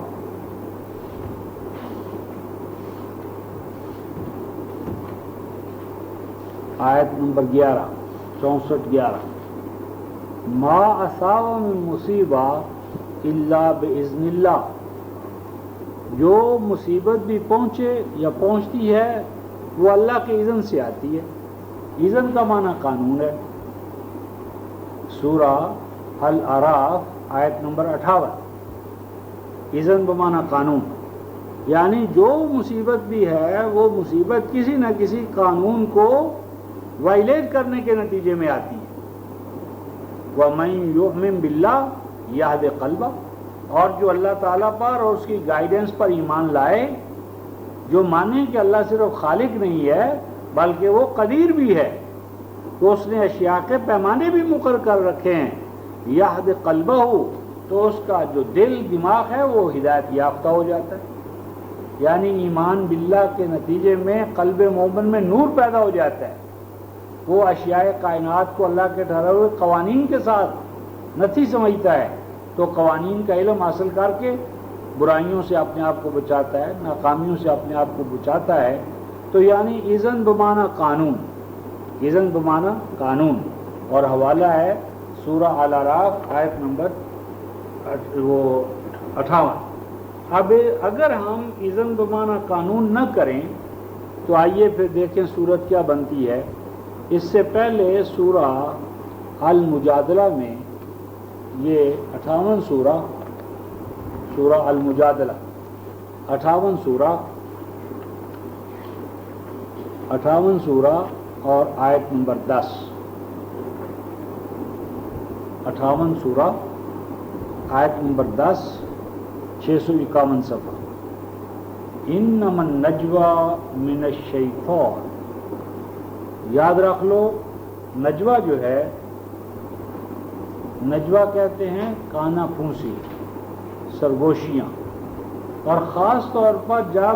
آیت نمبر 11، 64-11، ما اصاب من مصیبہ الا باذن اللہ، جو مصیبت بھی پہنچے یا پہنچتی ہے وہ اللہ کے اذن سے آتی ہے۔ اذن کا معنی قانون ہے۔ سورہ الاعراف آیت نمبر 58، اذن بمعنی قانون، یعنی جو مصیبت بھی ہے وہ مصیبت کسی نہ کسی قانون کو وائلیٹ کرنے کے نتیجے میں آتی ہے۔ وَمَن يُؤْمِن بِاللَّهِ يَهْدِ قَلْبَهُ، اور جو اللہ تعالیٰ پر اور اس کی گائیڈنس پر ایمان لائے، جو مانے کہ اللہ صرف خالق نہیں ہے بلکہ وہ قدیر بھی ہے، تو اس نے اشیاء کے پیمانے بھی مقرر کر رکھے ہیں۔ یہد قلبہ، تو اس کا جو دل دماغ ہے وہ ہدایت یافتہ ہو جاتا ہے، یعنی ایمان باللہ کے نتیجے میں قلب مومن میں نور پیدا ہو جاتا ہے، وہ اشیاء کائنات کو اللہ کے ٹھہرائے ہوئے قوانین کے ساتھ نتھی سمجھتا ہے، تو قوانین کا علم حاصل کر کے برائیوں سے اپنے آپ کو بچاتا ہے، ناکامیوں سے اپنے آپ کو بچاتا ہے۔ تو یعنی اذن بمعنی قانون، اذن بمعنی قانون، اور حوالہ ہے سورہ الاعراف آیت نمبر 58۔ اب اگر ہم اذن بمعنی قانون نہ کریں تو آئیے پھر دیکھیں صورت کیا بنتی ہے۔ اس سے پہلے سورہ المجادلہ میں یہ 58 سورہ المجادلہ 58 سورہ اور آیت نمبر 10، 58 سورہ آیت نمبر 10، 651 صفحہ۔ انما النجوى من الشیطان، یاد رکھ لو نجوہ جو ہے، نجوہ کہتے ہیں کانا پھونسی، سرگوشیاں، اور خاص طور پر جب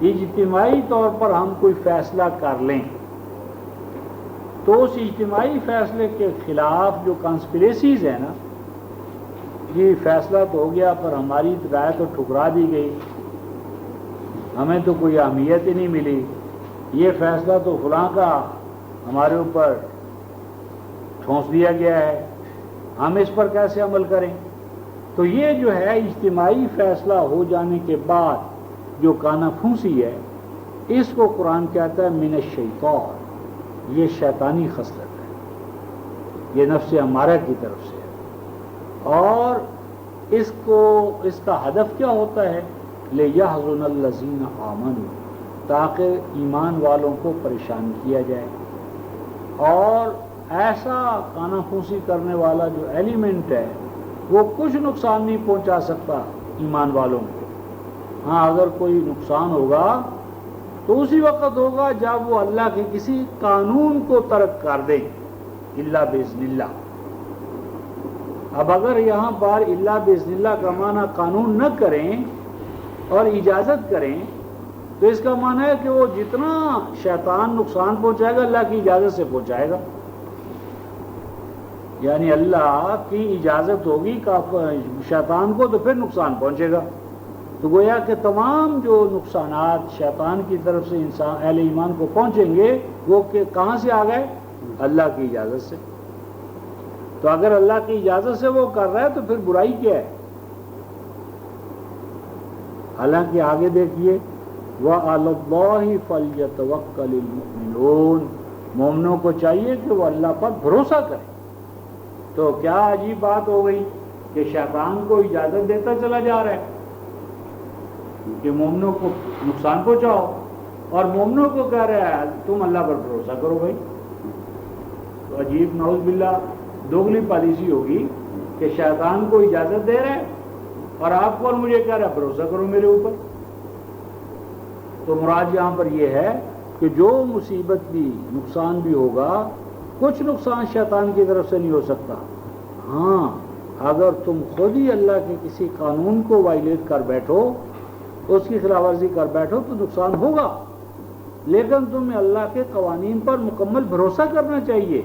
اجتماعی طور پر ہم کوئی فیصلہ کر لیں تو اس اجتماعی فیصلے کے خلاف جو کانسپریسیز ہیں نا، یہ فیصلہ تو ہو گیا پر ہماری رائے تو ٹھکرا دی گئی، ہمیں تو کوئی اہمیت ہی نہیں ملی، یہ فیصلہ تو فلاں کا ہمارے اوپر ٹھونس دیا گیا ہے، ہم اس پر کیسے عمل کریں؟ تو یہ جو ہے اجتماعی فیصلہ ہو جانے کے بعد جو کانا پھونسی ہے، اس کو قرآن کہتا ہے من الشیطان، یہ شیطانی خصلت ہے، یہ نفس امارہ کی طرف سے ہے، اور اس کا ہدف کیا ہوتا ہے؟ لِيَحْزُنَ الَّذِينَ آمَنُوا، تاکہ ایمان والوں کو پریشان کیا جائے، اور ایسا کانا پھونسی کرنے والا جو ایلیمنٹ ہے وہ کچھ نقصان نہیں پہنچا سکتا ایمان والوں کو۔ ہاں اگر کوئی نقصان ہوگا تو اسی وقت ہوگا جب وہ اللہ کے کسی قانون کو ترک کر دیں، الا باذن اللہ۔ اب اگر یہاں پر الا باذن اللہ کا معنی قانون نہ کریں اور اجازت کریں تو اس کا معنی ہے کہ وہ جتنا شیطان نقصان پہنچائے گا اللہ کی اجازت سے پہنچائے گا، یعنی اللہ کی اجازت ہوگی شیطان کو تو پھر نقصان پہنچے گا۔ تو گویا کہ تمام جو نقصانات شیطان کی طرف سے انسان اہل ایمان کو پہنچیں گے وہ کہ کہاں سے آ گئے؟ اللہ کی اجازت سے۔ تو اگر اللہ کی اجازت سے وہ کر رہا ہے تو پھر برائی کیا ہے؟ حالانکہ آگے دیکھیے وَعَلَى اللَّهِ فَلْيَتَوَكَّلِ الْمُؤْمِنُونَ، مومنوں کو چاہیے کہ وہ اللہ پر بھروسہ کریں۔ تو کیا عجیب بات ہو گئی کہ شیطان کو اجازت دیتا چلا جا رہا ہے کہ مومنوں کو نقصان پہنچاؤ، اور مومنوں کو کہہ رہا ہے تم اللہ پر بھروسہ کرو بھائی۔ تو عجیب نعوذ باللہ دوگلی پالیسی ہوگی کہ شیطان کو اجازت دے رہے اور آپ کو اور مجھے کہہ رہا ہے بھروسہ کرو میرے اوپر۔ تو مراد یہاں پر یہ ہے کہ جو مصیبت بھی نقصان بھی ہوگا، کچھ نقصان شیطان کی طرف سے نہیں ہو سکتا۔ ہاں اگر تم خود ہی اللہ کے کسی قانون کو وائلیٹ کر بیٹھو، اس کی خلاف ورزی کر بیٹھو تو نقصان ہوگا، لیکن تمہیں اللہ کے قوانین پر مکمل بھروسہ کرنا چاہیے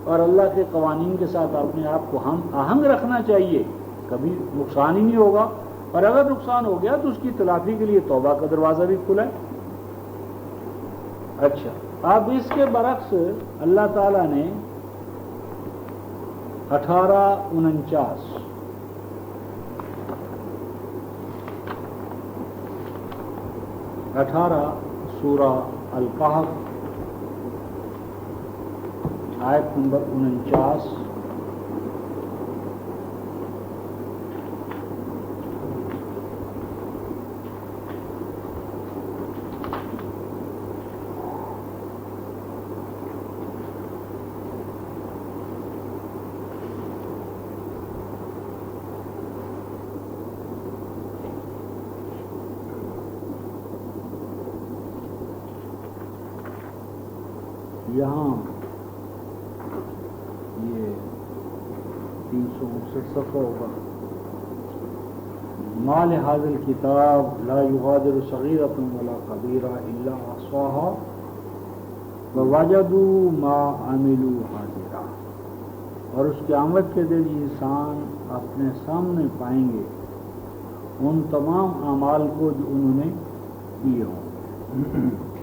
اور اللہ کے قوانین کے ساتھ اپنے آپ کو ہم آہنگ رکھنا چاہیے، کبھی نقصان ہی نہیں ہوگا۔ اور اگر نقصان ہو گیا تو اس کی تلافی کے لیے توبہ کا دروازہ بھی کھلا ہے۔ اچھا، اب اس کے برعکس اللہ تعالیٰ نے 18 سورہ الکہف آیت نمبر 49 یہاں یہ 359 صفحہ ہوگا۔ ما لهذا الكتاب لا يغادر صغيرة ولا كبيرة إلا أحصاها ووجدوا ما عملوا حاضرا، اور اس قیامت کے دن انسان اپنے سامنے پائیں گے ان تمام اعمال کو جو انہوں نے کیے ہوں۔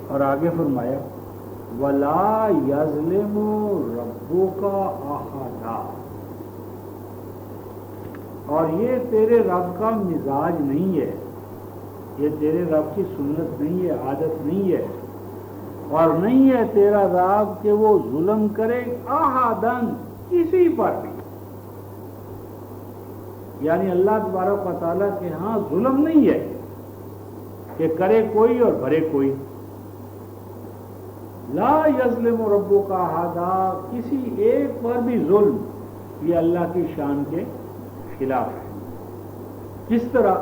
اور آگے فرمایا وَلَا يَظْلِمُ رَبُّكَ أَحَدًا، اور یہ تیرے رب کا مزاج نہیں ہے، یہ تیرے رب کی سنت نہیں ہے، عادت نہیں ہے، اور نہیں ہے تیرا رب کہ وہ ظلم کرے احدن، کسی پر بھی۔ یعنی اللہ تبارک و تعالیٰ کے ہاں ظلم نہیں ہے کہ کرے کوئی اور بھرے کوئی۔ لا یظلم ربک احدا، کسی ایک پر بھی ظلم، یہ اللہ کی شان کے خلاف ہے۔ کس طرح؟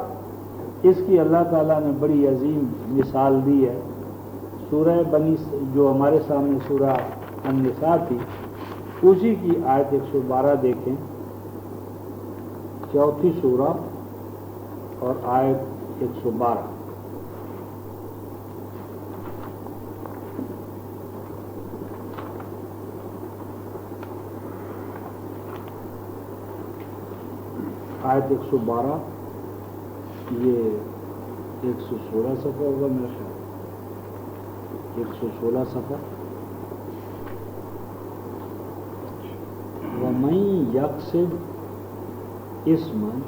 اس کی اللہ تعالیٰ نے بڑی عظیم مثال دی ہے۔ سورہ بنی جو ہمارے سامنے سورہ النساء تھی، اسی کی آیت 112 دیکھیں، 4 سورہ اور آیت 112۔ آیت 112، یہ 116 صفحہ ہوگا میرا خیال، 116 صفحہ۔ وَمَن يَكْسِبْ اسمًا،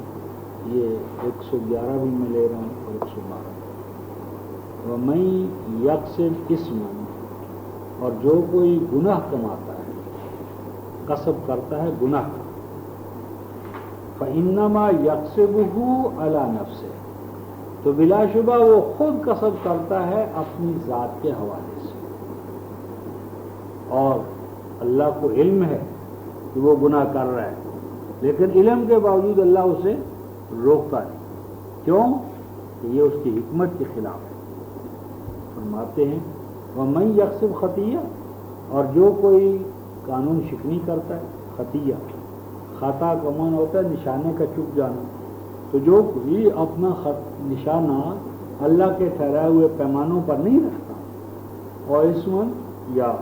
یہ 111 بھی میں لے رہا ہوں اور 112۔ وَمَن يَكْسِبْ اسمًا، اور جو کوئی گناہ کماتا ہے، کسب کرتا ہے گناہ کا، فَإِنَّمَا يَكْسِبُهُ عَلَى نَفْسِهِ، تو بلا شبہ وہ خود کسب کرتا ہے اپنی ذات کے حوالے سے، اور اللہ کو علم ہے کہ وہ گناہ کر رہا ہے، لیکن علم کے باوجود اللہ اسے روکتا ہے۔ کیوں؟ کہ یہ اس کی حکمت کے خلاف ہے۔ فرماتے ہیں وَمَن يَكْسِبْ خَطِيَّةً، اور جو کوئی قانون شکنی کرتا ہے، خطیہ، خطا کا معنی ہوتا ہے نشانے کا چک جانا، تو جو کوئی اپنا نشانہ اللہ کے ٹھہرائے ہوئے پیمانوں پر نہیں رکھتا اور اسمن یا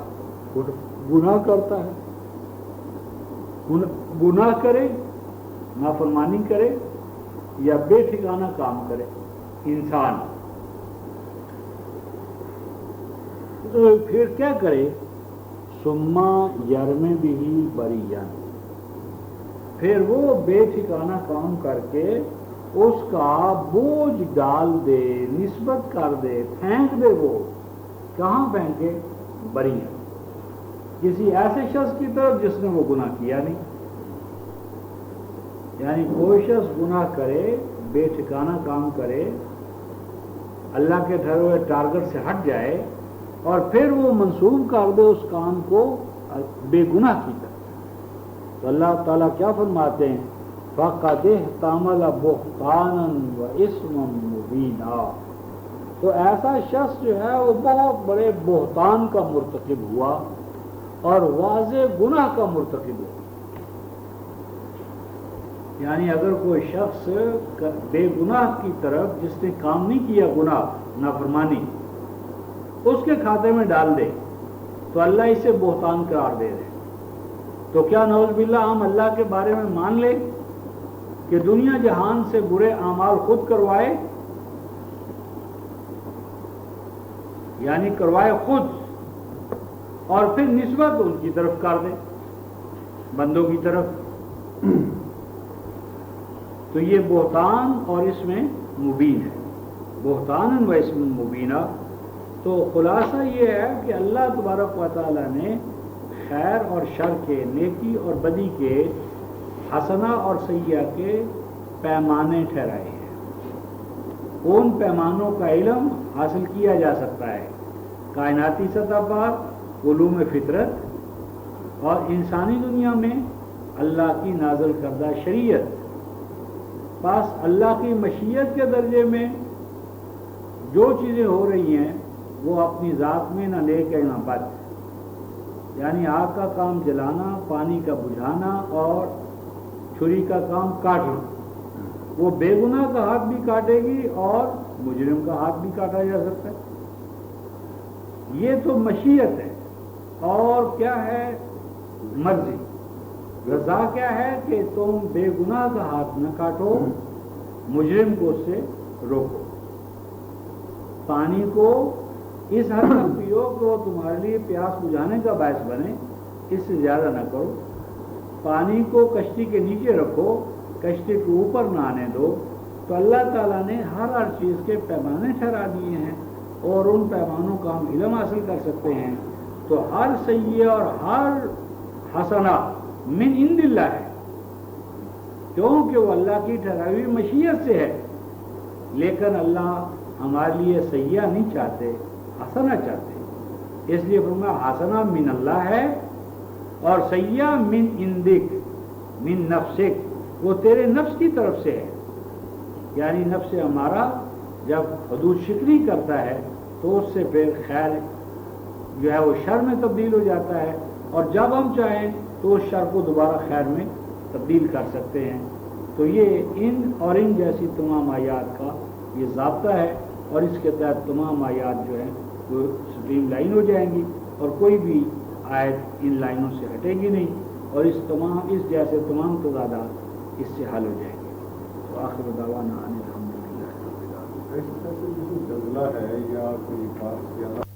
گناہ کرتا ہے، گناہ کرے، نافرمانی کرے یا بے ٹھکانہ کام کرے انسان، تو پھر کیا کرے؟ ثم یرمی بہ بریٰ، پھر وہ بے ٹھکانہ کام کر کے اس کا بوجھ ڈال دے، نسبت کر دے، پھینک دے۔ وہ کہاں پھینکے؟ بریٰ، کسی ایسے شخص کی طرف جس نے وہ گناہ کیا نہیں۔ یعنی کوئی شخص گناہ کرے، بے ٹھکانہ کام کرے، اللہ کے ٹھہرے ہوئے ٹارگٹ سے ہٹ جائے، اور پھر وہ منسوب کر دے اس کام کو بے گناہ کی طرف، تو اللہ تعالیٰ کیا فرماتے ہیں؟ فَقَدِ احْتَمَلَ بُهْتَانًا وَإِثْمًا مُبِينًا، تو ایسا شخص جو ہے وہ بہت بڑے بہتان کا مرتکب ہوا اور واضح گناہ کا مرتکب ہوا۔ یعنی اگر کوئی شخص بے گناہ کی طرف جس نے کام نہیں کیا، گناہ نافرمانی، اس کے کھاتے میں ڈال دے تو اللہ اسے بہتان قرار دے دے، تو کیا نعوذ باللہ ہم اللہ کے بارے میں مان لیں کہ دنیا جہان سے برے اعمال خود کروائے، یعنی کروائے خود اور پھر نسبت ان کی طرف کر دے، بندوں کی طرف، تو یہ بہتان اور اس میں مبین ہے، بہتان و اسم مبینہ۔ تو خلاصہ یہ ہے کہ اللہ تبارک و تعالیٰ نے خیر اور شر کے، نیکی اور بدی کے، حسنہ اور سیئہ کے پیمانے ٹھہرائے ہیں۔ ان پیمانوں کا علم حاصل کیا جا سکتا ہے کائناتی سطح پر، علوم فطرت، اور انسانی دنیا میں اللہ کی نازل کردہ شریعت۔ بس اللہ کی مشیت کے درجے میں جو چیزیں ہو رہی ہیں وہ اپنی ذات میں نہ لے کے نہ بد، یعنی آگ کا کام جلانا، پانی کا بجھانا اور چھری کا کام کاٹنا، وہ بے گناہ کا ہاتھ بھی کاٹے گی اور مجرم کا ہاتھ بھی کاٹا جا سکتا ہے۔ یہ تو مشیت ہے، اور کیا ہے؟ مرضی۔ رضا کیا ہے؟ کہ تم بے گناہ کا ہاتھ نہ کاٹو، مجرم کو اس سے روکو، پانی کو اس حد تک پیو کہ وہ تمہارے لیے پیاس بجھانے کا باعث بنے، اس سے زیادہ نہ کرو، پانی کو کشتی کے نیچے رکھو، کشتی کے اوپر نہ آنے دو۔ تو اللہ تعالیٰ نے ہر چیز کے پیمانے ٹھہرا دیے ہیں، اور ان پیمانوں کا ہم علم حاصل کر سکتے ہیں۔ تو ہر سیئہ اور ہر حسنہ من عند اللہ ہے، کیونکہ وہ اللہ کی ٹھہرائی ہوئی مشیت سے ہے، لیکن اللہ ہمارے لیے سیئہ نہیں چاہتے، حسنہ چاہتے، اس لیے فرمایا حسنہ من اللہ ہے، اور سیئہ من عندک، من نفسک، وہ تیرے نفس کی طرف سے ہے۔ یعنی نفس ہمارا جب حدود شکنی کرتا ہے تو اس سے پھر خیر جو ہے وہ شر میں تبدیل ہو جاتا ہے، اور جب ہم چاہیں تو اس شر کو دوبارہ خیر میں تبدیل کر سکتے ہیں۔ تو یہ ان اور ان جیسی تمام آیات کا یہ ضابطہ ہے، اور اس کے تحت تمام آیات جو ہیں وہ سٹریم لائن ہو جائیں گی، اور کوئی بھی آیت ان لائنوں سے ہٹے گی نہیں، اور اس جیسے تمام تضادات اس سے حل ہو جائیں گے۔ وآخر دعوانا ان الحمد للہ رب العالمین. جذلہ ہے یا کوئی بات